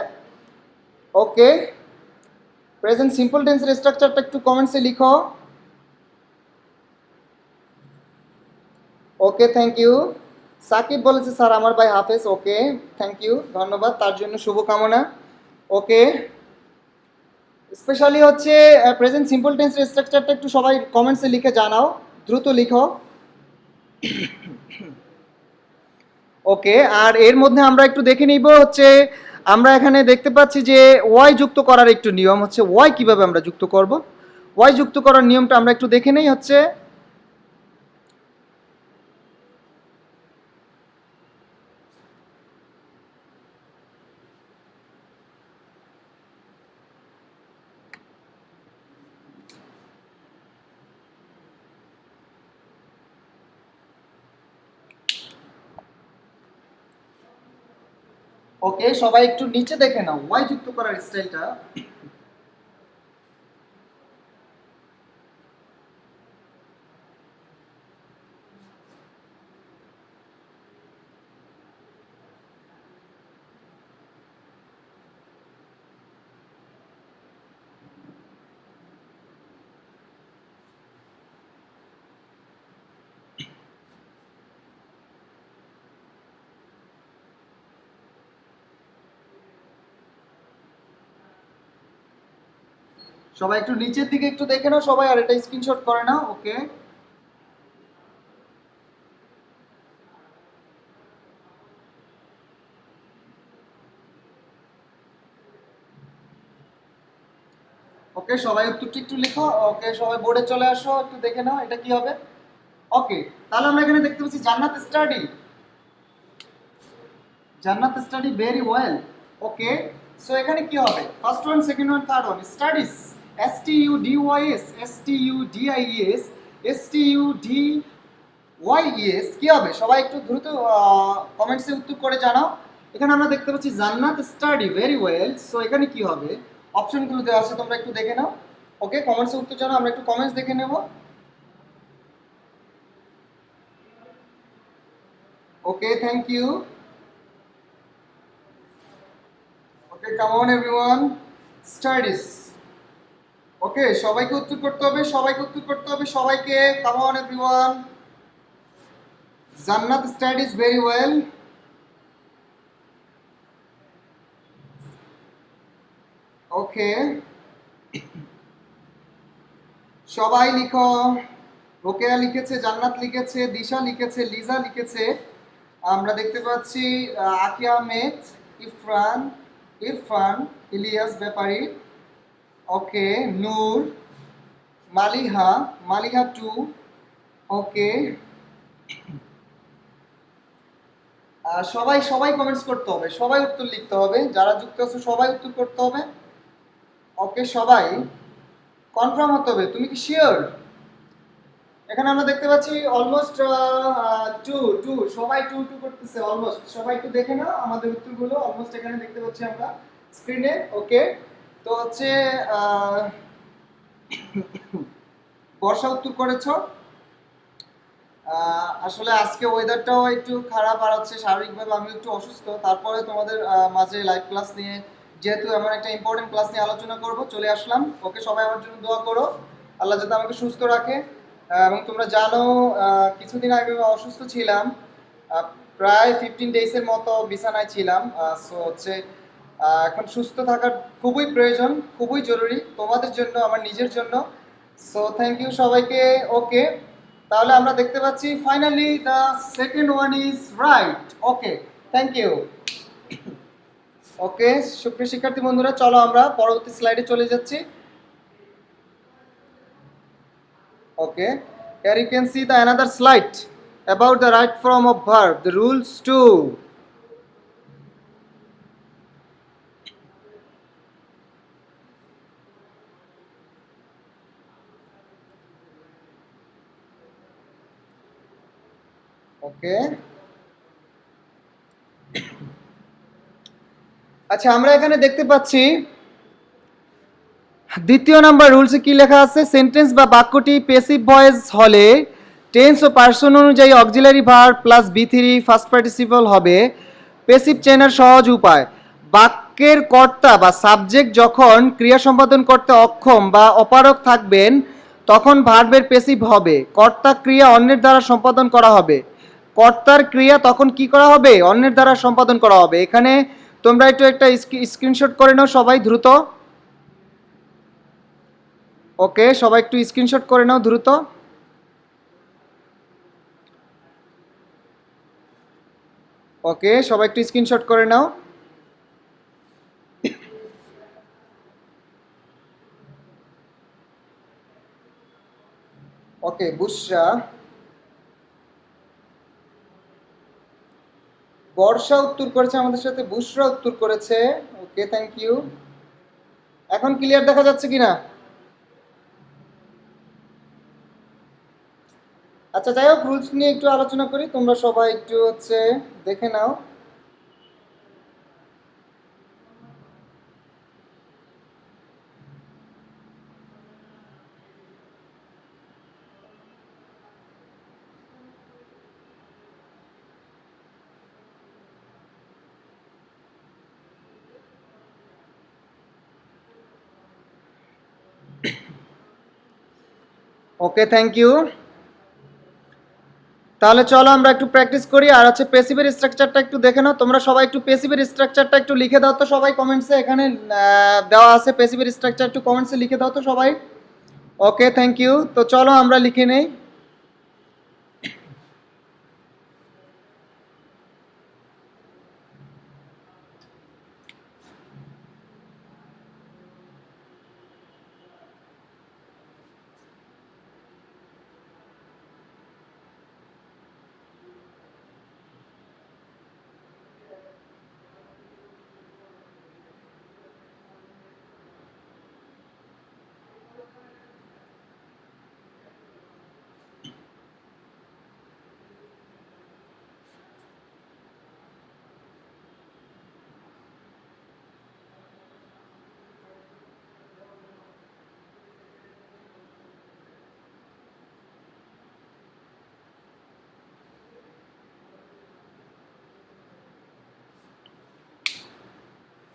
ওকে, প্রেজেন্ট সিম্পল টেন্সের স্ট্রাকচারটা একটু কমেন্টসে লিখো। ওকে, থ্যাংক ইউ। সাকিব বলেছে স্যার আমার ভাই হাফেজ। ওকে, থ্যাংক ইউ, ধন্যবাদ, তার জন্য শুভকামনা। ওকে, স্পেশালি হচ্ছে প্রেজেন্ট সিম্পল টেন্সের স্ট্রাকচারটা একটু সবাই কমেন্টসে লিখে জানাও, দ্রুত লিখো। ওকে, আর এর মধ্যে আমরা একটু দেখে নিব হচ্ছে, আমরা এখানে দেখতে পাচ্ছি যে ওয়াই যুক্ত করার একটু নিয়ম হচ্ছে, ওয়াই কিভাবে আমরা যুক্ত করব। ওয়াই যুক্ত করার নিয়মটা আমরা একটু দেখে নেই হচ্ছে। ওকে, সবাই একটু নিচে দেখে নাও ওয়াই যুক্ত করার স্টাইলটা। সবাই একটু নিচের দিকে একটু দেখে নাও সবাই, আর এটা স্ক্রিনশট করে নাও। ওকে, ওকে, সবাই উত্তরটি একটু লিখো। ওকে, সবাই বোর্ডে চলে আসো, একটু দেখে নাও এটা কি হবে। ওকে, তাহলে আমরা এখানে দেখতে পাচ্ছি জান্নাত স্টাডি, জান্নাত স্টাডি ভেরি ওয়েল। ওকে, সো এখানে কি হবে, first one, second one, third one, studies, STUDYS, STUDIES, STUDYES কি হবে, সবাই একটু দ্রুত কমেন্টসে উত্তর করে জানাও। এখানে আমরা দেখতে পাচ্ছি জান্নাত স্টাডি ভেরি ওয়েল, সো এখানে কি হবে, অপশনগুলো দেওয়া আছে, তোমরা একটু দেখে নাও। ওকে, কমেন্টসে উত্তর জানাও, আমরা একটু কমেন্টস দেখে নেব। Okay, thank you. Okay, come on everyone, studies. Okay, সবাইকে উত্তর করতে হবে, সবাইকে উত্তর করতে হবে, সবাইকে, come on everyone, Jannat studies very well. Okay, সবাই লিখো। রোকেয়া লিখেছে, জান্নাত লিখেছে, দিশা লিখেছে, লিজা লিখেছে, আমরা দেখতে পাচ্ছি আকিয়া আহমেদ, ইরফান, ইরফান, ইলিয়াস ব্যাপারী। ওকে, নূর, মালিহা, মালিহা টু। ওকে, সবাই সবাই কমেন্টস করতে হবে, সবাই উত্তর লিখতে হবে, যারা যুক্ত আছে সবাই উত্তর করতে হবে। ওকে, সবাই কনফার্ম হতে হবে, তুমি কি শিওর? এখানে আমরা দেখতে পাচ্ছি অলমোস্ট টু টু, সবাই টু টু করতেছে অলমোস্ট, সবাই একটু দেখে নাও আমাদের উত্তরগুলো, অলমোস্ট এখানে দেখতে পাচ্ছি আমরা স্ক্রিনে। ওকে, তো হচ্ছে বর্ষা উত্তর করেছো। আসলে আজকে ওয়েদারটাও একটু খারাপ, আর হচ্ছে শারীরিকভাবে আমি একটু অসুস্থ, তারপরে তোমাদের মাঝে লাইভ ক্লাস নিয়ে, যেহেতু এমন একটা ইম্পর্টেন্ট ক্লাস নিয়ে আলোচনা করব, চলে আসলাম। ওকে, সবাই আমার জন্য দোয়া করো, আল্লাহ যাতে আমাকে সুস্থ রাখে। এবং তোমরা জানো কিছুদিন আগে অসুস্থ ছিলাম, প্রায় 15 ডেজের মতো বিছানায় ছিলাম। সো হচ্ছে এখন সুস্থ থাকার খুবই প্রয়োজন, খুবই জরুরি তোমাদের জন্য, আমার নিজের জন্য। সো থ্যাংক ইউ সবাইকে। ওকে, তাহলে আমরা দেখতে পাচ্ছি finally the second one is right. Okay, thank you. Okay, সুপ্রিয় শিক্ষার্থী বন্ধুরা, চলো আমরা পরবর্তী স্লাইডে চলে যাচ্ছি। ওকে, here you can see the another slide about the right form of verb, the rules too. ওকে, আচ্ছা, আমরা এখানে দেখতে পাচ্ছি দ্বিতীয় নাম্বার রুলসে কি লেখা আছে, সেন্টেন্স বা বাক্যটি প্যাসিভ ভয়েস হলে টেন্স ও পার্সন অনুযায়ী অক্সিলারি ভার্ব প্লাস বি3 ফার্স্ট পার্টিসিপল হবে প্যাসিভ চেনার সহজ উপায়। বাক্যের কর্তা বা সাবজেক্ট যখন ক্রিয়া সম্পাদন করতে অক্ষম বা অপারগ থাকবেন তখন ভার্বের প্যাসিভ হবে। কর্তা ক্রিয়া অন্যের দ্বারা সম্পাদন করা হবে। কর্তার ক্রিয়া তখন কি করা হবে? অন্যের দ্বারা সম্পাদন করা হবে। এখানে তোমরা একটু একটা স্ক্রিনশট করে নাও সবাই দ্রুত। ওকে, সবাই একটু স্ক্রিনশট করে নাও দ্রুত। ওকে, সবাই একটু স্ক্রিনশট করে নাও। ওকে, বুশরা, বর্ষা উত্তর করেছে আমাদের সাথে, বুশরা উত্তর করেছে। ওকে, থ্যাংক ইউ। এখন ক্লিয়ার দেখা যাচ্ছে কিনা? আচ্ছা, যাই হোক, রুলস নিয়ে একটু আলোচনা করি, তোমরা সবাই একটু দেখে নাও। ওকে, থ্যাংক ইউ। তাহলে চলো আমরা একটু প্র্যাকটিস করি। আর প্যাসিভের স্ট্রাকচারটা একটু দেখে নাও তোমরা সবাই। একটু প্যাসিভের স্ট্রাকচারটা একটু লিখে দাও তো সবাই কমেন্টসে। এখানে দেওয়া আছে প্যাসিভের স্ট্রাকচার, একটু কমেন্টসে লিখে দাও তো সবাই। ওকে, থ্যাংক ইউ। তো চলো আমরা লিখে নেই।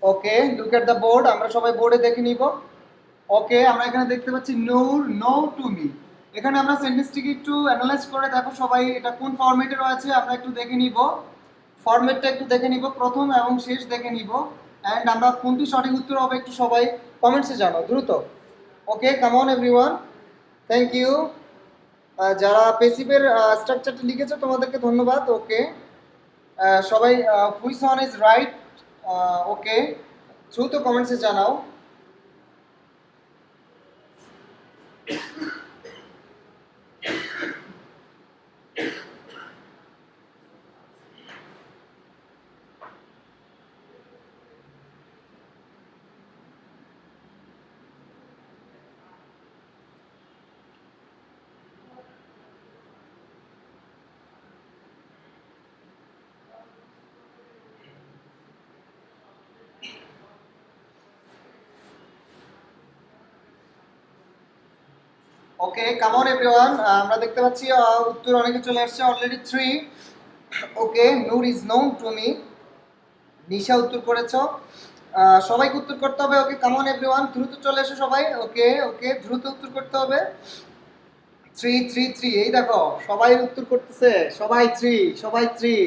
ওকে, লুক এট দ্য বোর্ড। আমরা সবাই বোর্ডে দেখে নিব। ওকে, আমরা এখানে দেখতে পাচ্ছি নূর নো টু মি। এখানে আমরা সেন্টেন্সটিকে একটু অ্যানালাইজ করে দেখো সবাই এটা কোন ফরম্যাটে রয়েছে আমরা একটু দেখে নিব। ফরম্যাটটা একটু দেখে নিব, প্রথম এবং শেষ দেখে নিব। অ্যান্ড আমরা কোনটি সঠিক উত্তর হবে একটু সবাই কমেন্টসে জানাও দ্রুত। Okay, come on everyone, thank you. যারা পেসিভের স্ট্রাকচারটা লিখেছো তোমাদেরকে ধন্যবাদ। ওকে, সবাই which one is right? Okay, দ্রুত কমেন্টসে জানাও। Okay, come on everyone. আমরা দেখতে পাচ্ছি উত্তর অনেকে চলে আসছে already 3। Okay, Noor is known to me. Nisha উত্তর করেছো। সবাইকে উত্তর করতে হবে। ওকে, কাম অন এভরিওয়ান, দ্রুত চলে এসো সবাই। ওকে ওকে, দ্রুত উত্তর করতে হবে। 3 এই দেখো সবাই উত্তর করতেছে, সবাই 3, সবাই 3।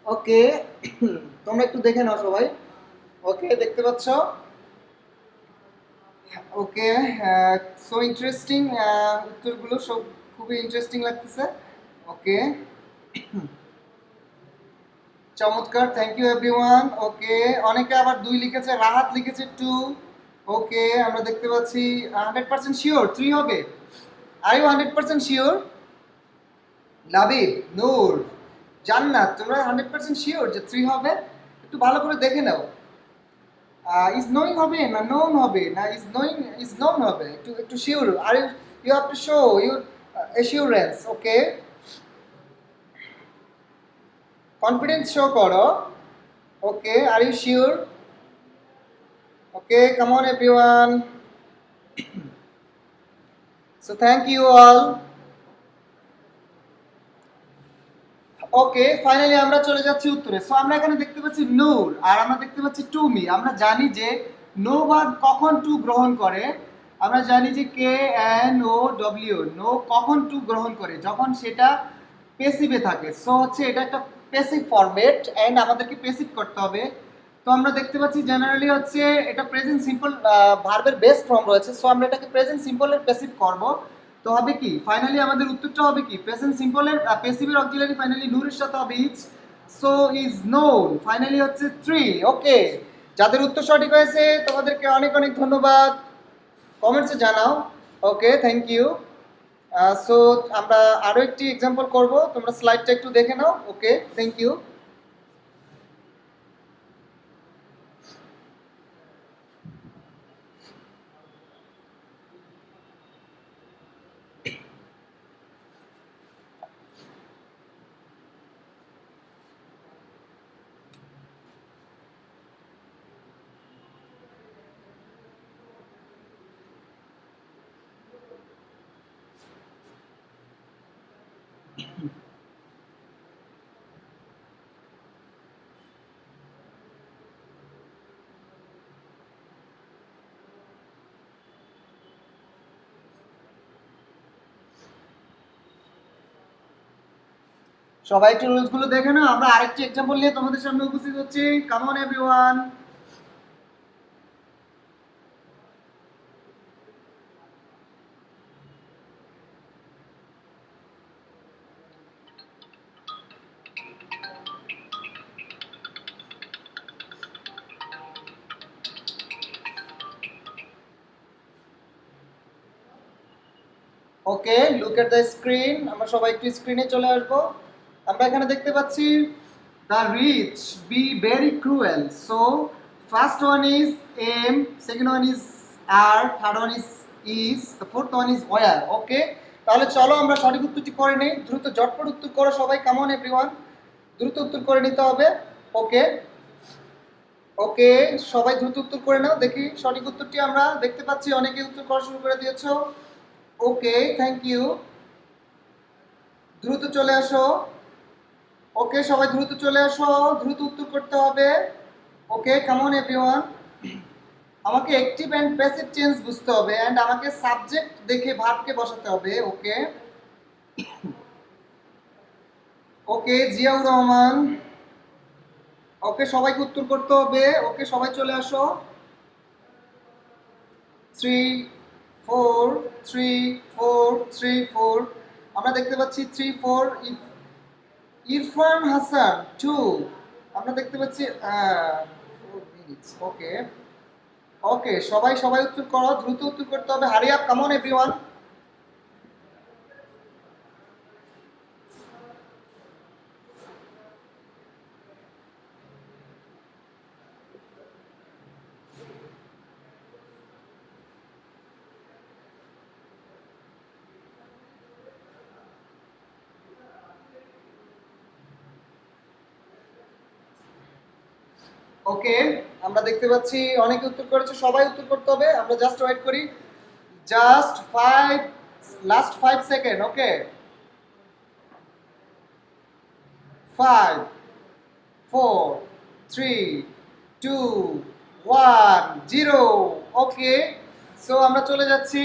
ওকে, তোমরা একটু দেখে নাও সবাই। ওকে, দেখতে পাচ্ছ? ওকে, সো ইন্টারেস্টিং। উত্তরগুলো সব খুবই ইন্টারেস্টিং লাগতেছে। ওকে, চমৎকার, থ্যাংক ইউ এভরিওয়ান। ওকে, অনেকে আবার 2 লিখেছে, রাহাত লিখেছে 2। ওকে, আমরা দেখতে পাচ্ছি 100% শিওর 3 হবে। Are you 100% sure? Labib, Noor, Jannat, তোমরা 100% শিওর যে 3 হবে? একটু ভালো করে দেখে নাও। ইজ নোইং হবে না নোন হবে না ইজ নোন হবে? একটু একটু sure. Are you have to show your assurance. Okay, confidence show করো। Okay, are you sure? Okay, come on everyone. So thank you all. Okay, finally আমরা চলে যাচ্ছি উত্তরে। সো আমরা এখানে দেখতে পাচ্ছি নূর আর আমরা দেখতে পাচ্ছি টু মি। আমরা জানি যে নো ভার্ব কখন টু গ্রহণ করে। আমরা জানি যে K N O W, know কখন টু গ্রহণ করে, যখন সেটা পেসিভে থাকে। সো হচ্ছে এটা একটা পেসিভ ফরম্যাট এন্ড আমাদেরকে পেসিভ করতে হবে। তো আমরা দেখতে পাচ্ছি জেনারেলি হচ্ছে এটা প্রেজেন্ট সিম্পল ভার্বের বেস ফর্ম রয়েছে। সো আমরা এটাকে প্রেজেন্ট সিম্পলের পেসিভ করব। তো হবে কি ফাইনালি আমাদের উত্তরটা হবে কি প্রেজেন্ট সিম্পলের পেসিভের অক্সিলারি ফাইনালি নূরের সাথে হবে is. So is known finally হচ্ছে 3। ওকে, যাদের উত্তর সঠিক হয়েছে তোমাদেরকে অনেক অনেক ধন্যবাদ, কমেন্টসে জানাও। ওকে, থ্যাংক ইউ। সো আমরা আরো একটি এক্সাম্পল করব, তোমরা স্লাইডটা একটু দেখে নাও। ওকে, থ্যাংক ইউ। সবাই একটু রুলস গুলো দেখে নাও। আমরা আরেকটি এক্সাম্পল নিয়ে তোমাদের সামনে উপস্থিত হচ্ছি। Come on everyone. Okay, look at the screen. আমরা সবাই একটু স্ক্রিনে চলে আসবো। আমরা এখানে দেখতে পাচ্ছি the rich be very cruel. So first one is M, second one is R, third one is the fourth one is war. Okay, তাহলে চলো আমরা সঠিক উত্তরটি করে নিই। দ্রুত ঝটপট উত্তর করো সবাই, কাম অন এভরিওয়ান, দ্রুত উত্তর করে নিতে হবে। ওকে ওকে, সবাই দ্রুত উত্তর করে নাও। দেখি সঠিক উত্তরটি আমরা দেখতে পাচ্ছি অনেকে উত্তর করা শুরু করে দিয়েছো। ওকে, থ্যাংক ইউ, দ্রুত চলে আসো। ওকে, সবাই দ্রুত চলে আসো, দ্রুত উত্তর করতে হবে। ওকে, কাম অন এভরিওয়ান। আমাকে অ্যাক্টিভ এন্ড প্যাসিভ টেন্স বুঝতে হবে এন্ড আমাকে সাবজেক্ট দেখে ভার্বকে বসাতে হবে। ওকে ওকে, জিয়াউর রহমান। ওকে, সবাইকে উত্তর করতে হবে। ওকে, সবাই চলে আসো। 3 4 3 4 3 4। আমরা দেখতে পাচ্ছি 3 4। ইরফান হাসান 2। আমরা দেখতে পাচ্ছি 4 minutes। ওকে ওকে, সবাই সবাই উত্তর করো, দ্রুত উত্তর করতে হবে। Hurry up, come on everyone. Okay, আমরা দেখতে পাচ্ছি অনেকে উত্তর করেছে, সবাই উত্তর করতে হবে। আমরা জাস্ট ওয়েট করি, জাস্ট 5, লাস্ট 5 সেকেন্ড। ওকে, 5 4 3 2 1 0। ওকে, সো আমরা চলে যাচ্ছি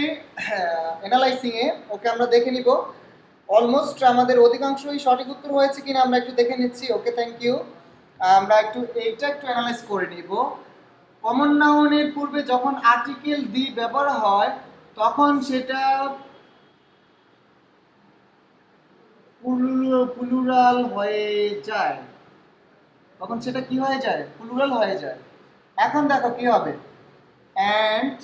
অ্যানালাইসিং এ। ওকে, আমরা দেখে নিব অলমোস্ট আমাদের অধিকাংশই সঠিক উত্তর হয়েছে কিনা আমরা একটু দেখে নিচ্ছি। ওকে, থ্যাংক ইউ। আমরা একটু এইটা একটু অ্যানালাইজ করে নিব। কমন নাউনের পূর্বে যখন আর্টিকেল দি ব্যবহার হয় তখন সেটা প্লুরাল হয়ে যায়। তখন সেটা কি হয়ে যায়? প্লুরাল হয়ে যায়। এখন দেখো কি হবে, অ্যান্ড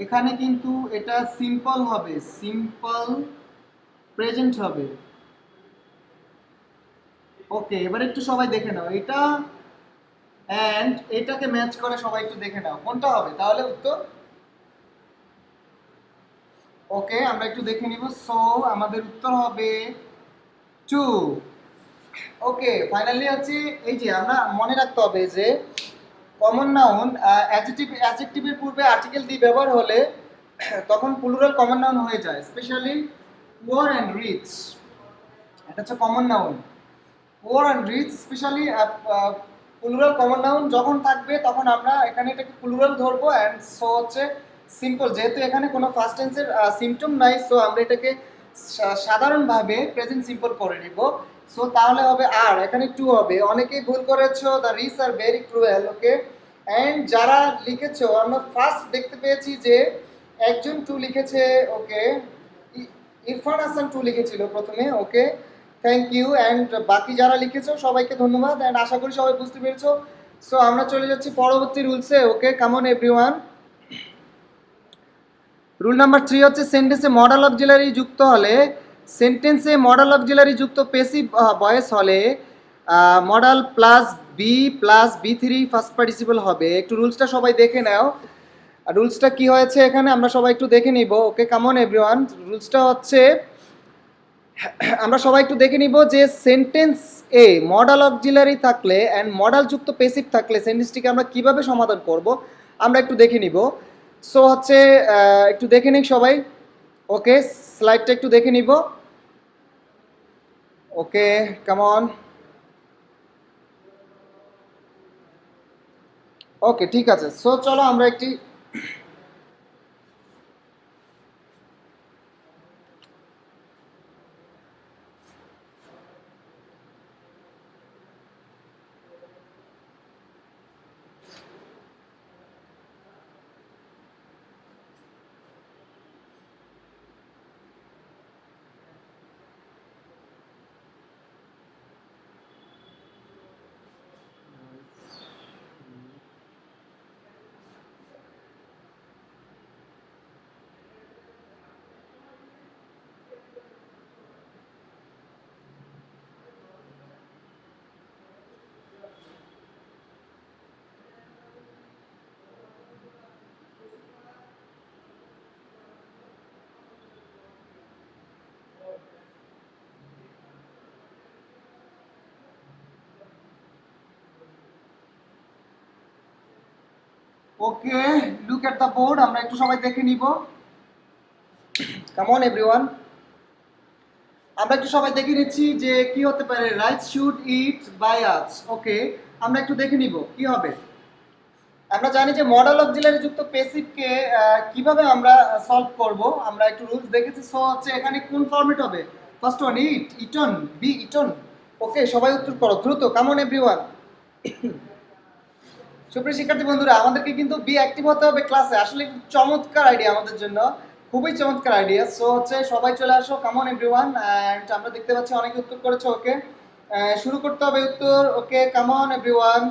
এখানে কিন্তু এটা সিম্পল হবে, সিম্পল প্রেজেন্ট হবে। ওকে, এবার একটু সবাই দেখে নাও, এটা অ্যান্ড এটাকে ম্যাচ করে সবাই একটু দেখে নাও কোনটা হবে তাহলে উত্তর। ওকে, আমরা একটু দেখে নিব। সো আমাদের উত্তর হবে 2। ওকে, ফাইনালি হচ্ছে এই যে আমরা মনে রাখতে হবে যে কমন নাউন অ্যাডজেক্টিভের পূর্বে আর্টিকেল দিয়ে ব্যবহার হলে তখন প্লুরাল কমন নাউন হয়ে যায়, স্পেশালি পুয়ার অ্যান্ড রিচ। এটা হচ্ছে common noun. Poor and rich specially plural common noun যখন থাকবে তখন আমরা এখানে এটাকে প্লুরাল ধরবো, অ্যান্ড সো হচ্ছে সিম্পল, যেহেতু এখানে কোনো ফার্স্ট টেন্সের সিম্পটম নাই, সো আমরা এটাকে সাধারণভাবে প্রেজেন্ট সিম্পল করে নিব। সো তাহলে হবে আর, এখানে টু হবে। অনেকেই ভুল করেছো, the rich are very cruel, okay. And যারা লিখেছো আমরা ফার্স্ট দেখতে পেয়েছি যে একজন টু লিখেছে, ওকে, ইরফান হাসান টু লিখেছিল প্রথমে, ওকে, থ্যাংক ইউ। অ্যান্ড বাকি যারা লিখেছো সবাইকে ধন্যবাদ, অ্যান্ড আশা করি সবাই বুঝতে পেরেছো। সো আমরা চলে যাচ্ছি পরবর্তী রুলসে, ওকে, কামন এভরিওয়ান। রুল নাম্বার 3 হচ্ছে সেন্টেন্সে মডাল অক্সিলারি যুক্ত হলে, সেন্টেন্সে মডাল অক্সিলারি যুক্ত পেসিভ ভয়েস হলে মডাল প্লাস বি+B3 ফার্স্ট পার্টিসিপল হবে। একটু রুলসটা সবাই দেখে নাও। রুলসটা কি হয়েছে এখানে আমরা সবাই একটু দেখে নিব, ওকে, কামন এভরিওয়ান। রুলসটা হচ্ছে আমরা সবাই একটু দেখে নিব যে সেন্টেন্স এ মডাল অক্সিলারি থাকলে অ্যান্ড মডাল যুক্ত পেসিভ থাকলে সেন্টেন্সটিকে আমরা কিভাবে সমাধান করব আমরা একটু দেখে নিব। সো হচ্ছে একটু দেখে নিক সবাই, ওকে, স্লাইডটা একটু দেখে নিব, ওকে, কামন, ওকে, ঠিক আছে। সো চলো আমরা একটি ওকে, লুক এট দ্য বোর্ড, আমরা একটু সবাই দেখে নিব, কামন এভরিওয়ান। আমরা একটু সবাই দেখে নিচ্ছি যে কি হতে পারে, right should it by us, okay, আমরা একটু দেখে নিব কি হবে। আমরা জানি যে মডেল অক্সিলারি যুক্ত প্যাসিভকে কিভাবে আমরা সলভ করব, আমরা একটু রুলস দেখেছি। সো হচ্ছে এখানে কোন ফরম্যাট হবে, ফার্স্ট ওয়ান ইট, ইটন, বি ইটন, ওকে, সবাই উত্তর করো দ্রুত, কামন এভরিওয়ান। সুপ্রিয় শিক্ষার্থী বন্ধুরা, আমাদেরকে কিন্তু বি অ্যাক্টিভ হতে হবে ক্লাসে, আসলে চমৎকার আইডিয়া আমাদের জন্য, খুবই চমৎকার আইডিয়া। সো হচ্ছে সবাই চলে আসো, কামন এভরিওয়ান। অ্যান্ড আমরা দেখতে পাচ্ছি অনেকে উত্তর করেছে, ওকে, শুরু করতে হবে উত্তর, ওকে, কামন এভরিওয়ান।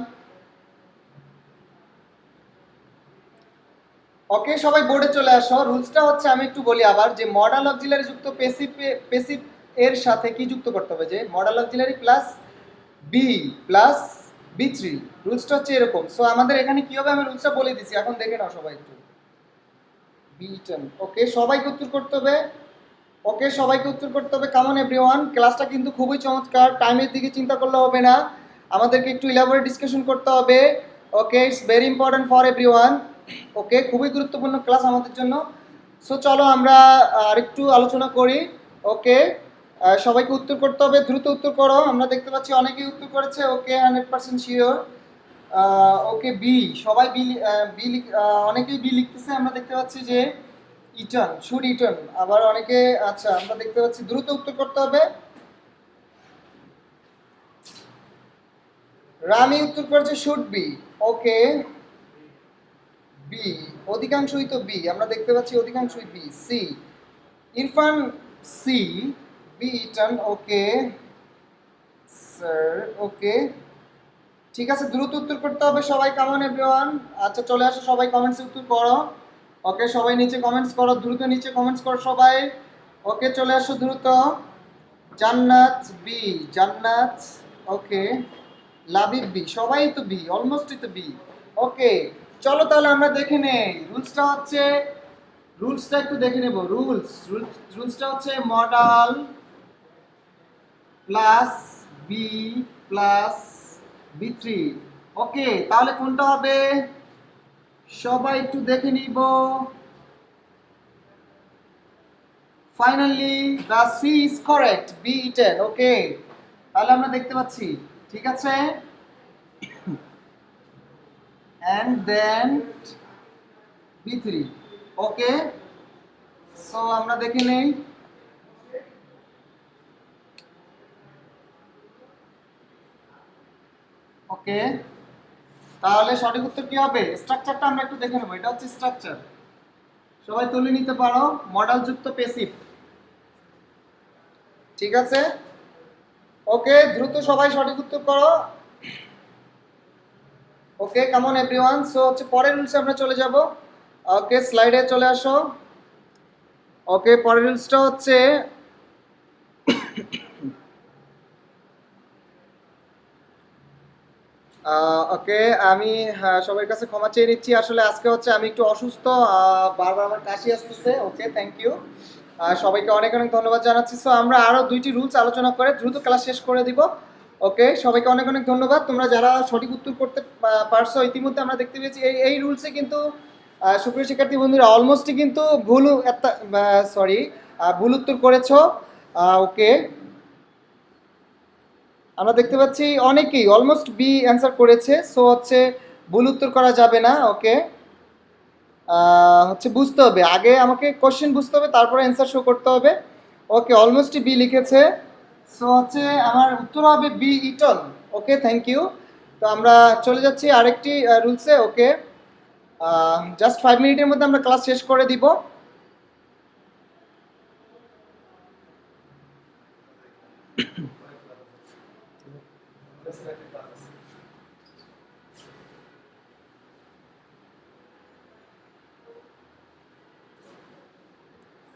ওকে, সবাই বোর্ডে চলে আসো। রুলসটা হচ্ছে আমি একটু বলি আবার, যে মডাল অক্সিলারি যুক্ত পেসিভ, পেসিভ এর সাথে কি যুক্ত করতে হবে, যে মডাল অক্সিলারি প্লাস বি+B3, রুলসটা হচ্ছে এরকম। সো আমাদের এখানে কি হবে আমি রুলসটা বলে দিছি, এখন দেখে নাও সবাই একটু, বি10, ওকে, সবাইকে উত্তর করতে হবে, ওকে, সবাইকে উত্তর করতে হবে, কামন এভরিওয়ান। ক্লাসটা কিন্তু খুবই চমৎকার, টাইমের দিকে চিন্তা করলে হবে না, আমাদেরকে একটু ইলাবোরেট ডিসকাশন করতে হবে, okay, it's very important for everyone, okay, খুবই গুরুত্বপূর্ণ ক্লাস আমাদের জন্য। সো চলো আমরা আরেকটু আলোচনা করি, ওকে, সবাইকে উত্তর করতে হবে, দ্রুত উত্তর করো, আমরা দেখতে পাচ্ছি অনেকেই উত্তর করেছে, ওকে, 100% শিওর, ওকে, বি, সবাই বি, বি, অনেকেই বি লিখতেছে, আমরা দেখতে পাচ্ছি যে ইটন, শুড ইটন, আবার অনেকে, আচ্ছা আমরা দেখতে পাচ্ছি দ্রুত উত্তর করতে হবে। রামি উত্তর করেছে শুড বি, ওকে, বি, অধিকাংশই তো বি, আমরা দেখতে পাচ্ছি অধিকাংশই B. C, Irfan C, B eaten, okay sir, okay, ঠিক আছে, দ্রুত উত্তর করতে হবে সবাই, কামন এভরিওয়ান। আচ্ছা চলে আসো সবাই, কমেন্টসে উত্তর করো, ওকে, সবাই নিচে কমেন্টস করো, দ্রুত নিচে কমেন্টস করো সবাই, ওকে, চলে আসো দ্রুত। জান্নাত বি, জান্নাত, ওকে, লাবিব বি, সবাই তো বি, অলমোস্টই তো বি, ওকে। চলো তাহলে আমরা দেখে নেই রুলসটা হচ্ছে, রুলসটা একটু দেখে নেব। রুলসটা হচ্ছে মডাল প্লাস বি+B3, ওকে, তাহলে কোনটা হবে সবাই একটু দেখে নিব। Finally the C is correct, B eaten, okay, তাহলে আমরা দেখতে পাচ্ছি, ঠিক আছে, and then b3, okay. So আমরা দেখে নেই, ওকে। তাহলে সঠিক উত্তর কি হবে? স্ট্রাকচারটা আমরা একটু দেখে নেবো। এটা হচ্ছে স্ট্রাকচার, সবাই তুলে নিতে পারো, মডেল যুক্ত প্যাসিভ, ঠিক আছে। ওকে, দ্রুত সবাই সঠিক উত্তর করো। ওকে, কেমন এভরিওয়ান। সো হচ্ছে পরের রুলসে আমরা চলে যাব। ওকে, স্লাইডে চলে আসো। ওকে, পরের রুলসটা হচ্ছে ওকে, আমি সবার কাছে ক্ষমা চেয়ে নিচ্ছি। আসলে আজকে হচ্ছে আমি একটু অসুস্থ, বারবার আমার কাশি আসতেছে। ওকে, থ্যাংক ইউ। সবাইকে অনেক অনেক ধন্যবাদ জানাচ্ছি। সো আমরা আরও দুইটি রুলস আলোচনা করে দ্রুত ক্লাস শেষ করে দিব। ওকে, সবাইকে অনেক অনেক ধন্যবাদ। তোমরা যারা সঠিক উত্তর করতে পারছো ইতিমধ্যে আমরা দেখতে পেয়েছি এই রুলসে কিন্তু সুপ্রিয় শিক্ষার্থী বন্ধুরা অলমোস্টই কিন্তু ভুল উত্তর করেছো। ওকে, আমরা দেখতে পাচ্ছি অনেকেই অলমোস্ট বি অ্যান্সার করেছে। সো হচ্ছে ভুল উত্তর করা যাবে না। ওকে, হচ্ছে বুঝতে হবে আগে, আমাকে কোশ্চেন বুঝতে হবে, তারপরে অ্যান্সার শো করতে হবে। ওকে, অলমোস্টই বি লিখেছে। সো হচ্ছে আমার উত্তর হবে B, eaten. Okay, thank you. তো আমরা চলে যাচ্ছি আরেকটি রুলসে। ওকে, জাস্ট 5 মিনিটের মধ্যে আমরা ক্লাস শেষ করে দিব।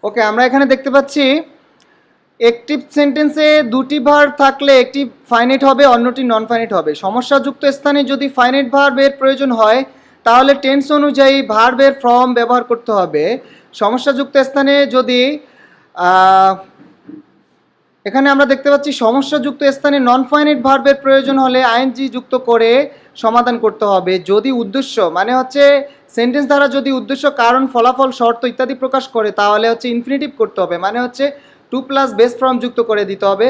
ওকে, আমরা এখানে দেখতে পাচ্ছি একটি সেন্টেন্সে দুটি ভার্ব থাকলে একটি ফাইনাইট হবে, অন্যটি নন ফাইনাইট হবে। সমস্যাযুক্ত স্থানে যদি ফাইনাইট ভার্বের প্রয়োজন হয় তাহলে টেন্স অনুযায়ী ভার্বের ফর্ম ব্যবহার করতে হবে। সমস্যাযুক্ত স্থানে যদি এখানে আমরা দেখতে পাচ্ছি সমস্যাযুক্ত স্থানে নন ফাইনাইট ভার্বের প্রয়োজন হলে আইএনজি যুক্ত করে সমাধান করতে হবে। যদি উদ্দেশ্য মানে হচ্ছে সেন্টেন্স দ্বারা যদি উদ্দেশ্য, কারণ, ফলাফল, শর্ত ইত্যাদি প্রকাশ করে তাহলে হচ্ছে ইনফিনিটিভ করতে হবে, মানে হচ্ছে টু প্লাস বেস ফর্ম যুক্ত করে দিতে হবে।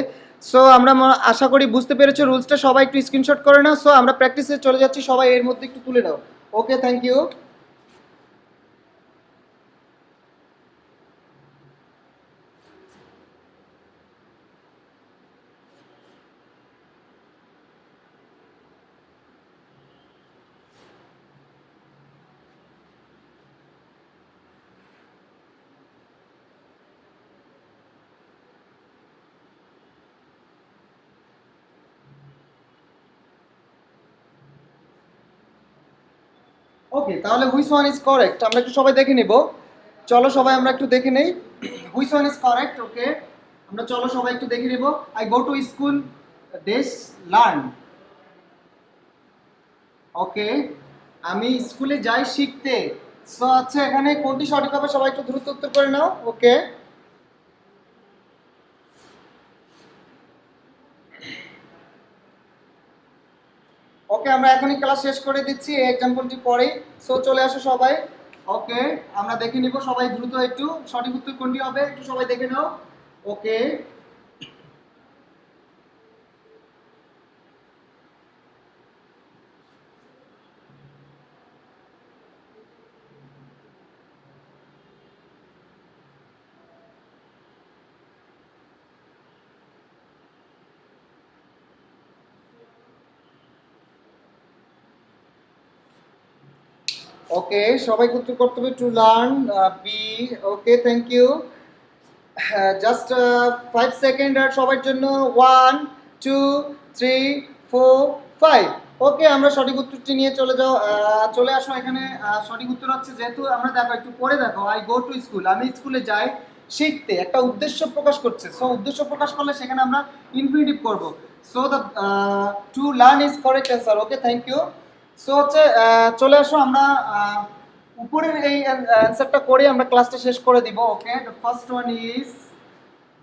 সো আমরা আশা করি বুঝতে পেরেছো রুলসটা। সবাই একটু স্ক্রিনশট করে নাও। সো আমরা প্র্যাকটিসে চলে যাচ্ছি, সবাই এর মধ্যে একটু তুলে নাও। ওকে, থ্যাংক ইউ। ওকে, তাহলে হুইচ ওয়ান ইজ কারেক্ট আমরা একটু সবাই দেখে নিব। চলো সবাই আমরা একটু দেখে নেই which one is correct. Okay, আমরা চলো সবাই একটু দেখে নিব। I go to school, days, learn. Okay, আমি স্কুলে যাই শিখতে। সো আচ্ছা, এখানে কোনটি সঠিক হবে সবাই একটু দ্রুত উত্তর করে নাও। ওকে, ওকে, আমরা এখনই ক্লাস শেষ করে দিচ্ছি এই এক্সাম্পলটি পরেই। সো চলে আসো সবাই। ওকে, আমরা দেখে নিব সবাই দ্রুত একটু সঠিক উত্তর কোনটি হবে একটু সবাই দেখে নাও। ওকে, ওকে, সবাইকে উত্তর করতে হবে to learn, B. Okay, thank you. Just 5 second আর সবার জন্য। 1 2 3 4 5। ওকে, আমরা সঠিক উত্তরটি নিয়ে চলে আসো এখানে। সঠিক উত্তর হচ্ছে, যেহেতু আমরা দেখো একটু পরে দেখো, আই গো টু স্কুল, আমি স্কুলে যাই শিখতে, একটা উদ্দেশ্য প্রকাশ করছে। সো উদ্দেশ্য প্রকাশ করলে সেখানে আমরা ইনফিনিটিভ করব। So the to learn is correct answer. Okay, thank you. So হচ্ছে চলে আসো আমরা উপরের এই অ্যান্সারটা করে আমরা ক্লাসটা শেষ করে দিব। Okay, the first one is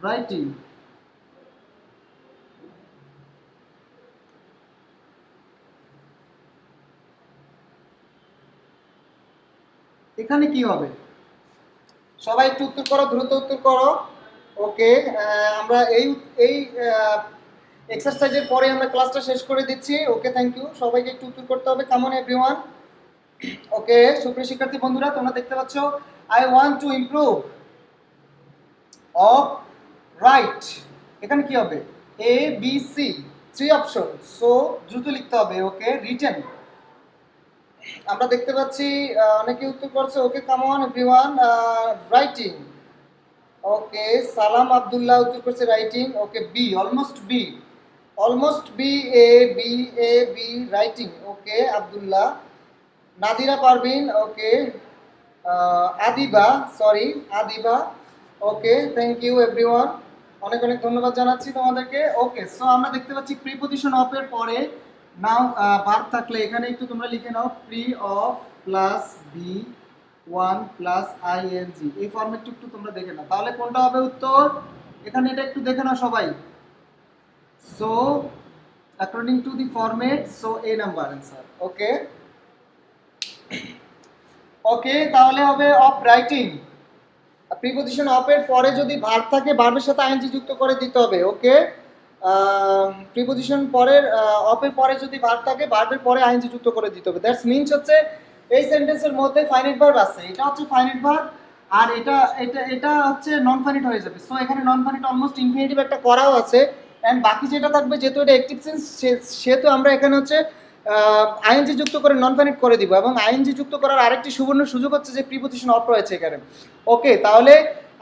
writing. এখানে কি হবে সবাই একটু উত্তর করো, দ্রুত উত্তর করো। ওকে, আমরা এই এই এক্সারসাইজের পরে আমরা ক্লাসটা শেষ করে দিচ্ছি। ওকে, থ্যাংক ইউ। সবাইকে একটু উত্তর করতে হবে। কেমন এভরিওয়ান? ওকে, সুপ্রিয় শিক্ষার্থী বন্ধুরা, তোমরা দেখতে পাচ্ছ I want to improve of right. এখানে কি হবে? এ বি সি, 3 অপশন। সো দ্রুত লিখতে হবে। ওকে, রিটেন। আমরা দেখতে পাচ্ছি অনেকে উত্তর করছে। ওকে, কেমন এভরিওয়ান? রাইটিং। ওকে, সালাম আব্দুল্লাহ উত্তর করছে writing. Okay, B, almost B, almost B, A B writing. Okay Abdullah. Nadira Parvin. Okay, Adiba, sorry Adiba. Okay, thank you everyone, অনেক অনেক ধন্যবাদ জানাচ্ছি তোমাদেরকে। ওকে, সো আমরা দেখতে পাচ্ছি প্রিপজিশন অফ এর পরে নাও ভার্ব থাকলে এখানে একটু তোমরা লিখে নাও pre of plus B one plus ING. এই ফরম্যাটটা একটু তোমরা দেখে নাও, তাহলে কোনটা হবে উত্তর? এখানে এটা একটু দেখে নাও সবাই। So according to the format, so a number answer. Okay okay, তাহলে হবে অফ রাইটিং। প্রিপজিশন অফ এর পরে যদি ভার্ব থাকে ভার্বের সাথে আইএনজি যুক্ত করে দিতে হবে। ওকে, প্রিপজিশন পরের অফ এর পরে যদি ভার্ব থাকে ভার্বের পরে আইএনজি যুক্ত করে দিতে হবে। দ্যাটস মিনস হচ্ছে এই সেন্টেন্সের মধ্যে ফাইনাইট ভার্ব আছে, এটা হচ্ছে ফাইনাইট ভার্ব, আর এটা এটা এটা হচ্ছে নন ফাইনাইট হয়ে যাবে। সো এখানে নন ফাইনাইট অলমোস্ট ইনফিনিটিভ একটা করাও আছে, এন্ড বাকি যেটা থাকবে যেহেতু এটা অ্যাক্টিভ সেন্স সেহেতু আমরা এখানে হচ্ছে আইএনজি যুক্ত করে নন ফাইনাইট করে দিব। এবং আইএনজি যুক্ত করার আরেকটি সুবর্ণ সুযোগ হচ্ছে যে প্রিপজিশন অফ রয়েছে এখানে। ওকে, তাহলে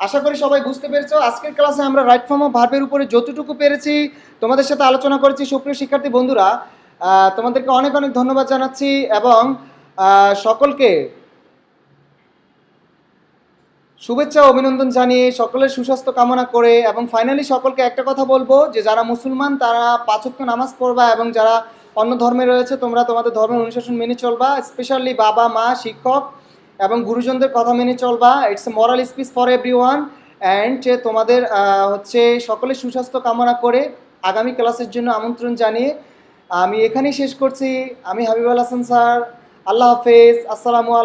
আশা করি সবাই বুঝতে পেরেছো। আজকের ক্লাসে আমরা রাইট ফর্ম অফ ভার্বের উপরে যতটুকু পেরেছি তোমাদের সাথে আলোচনা করেছি। সুপ্রিয় শিক্ষার্থী বন্ধুরা, তোমাদেরকে অনেক অনেক ধন্যবাদ জানাচ্ছি এবং সকলকে শুভেচ্ছা ও অভিনন্দন জানিয়ে সকলের সুস্বাস্থ্য কামনা করে, এবং ফাইনালি সকলকে একটা কথা বলবো যে যারা মুসলমান তারা 5 ওয়াক্ত নামাজ পড়বা, এবং যারা অন্য ধর্মে রয়েছে তোমরা তোমাদের ধর্মের অনুশাসন মেনে চলবা। স্পেশালি বাবা মা শিক্ষক এবং গুরুজনদের কথা মেনে চলবা। It's a moral speech for everyone. And তোমাদের হচ্ছে সকলের সুস্বাস্থ্য কামনা করে আগামী ক্লাসের জন্য আমন্ত্রণ জানিয়ে আমি এখানেই শেষ করছি। আমি হাবিবুল হাসান স্যার। আল্লাহ হাফেজ, আসসালামু আলাইকুম।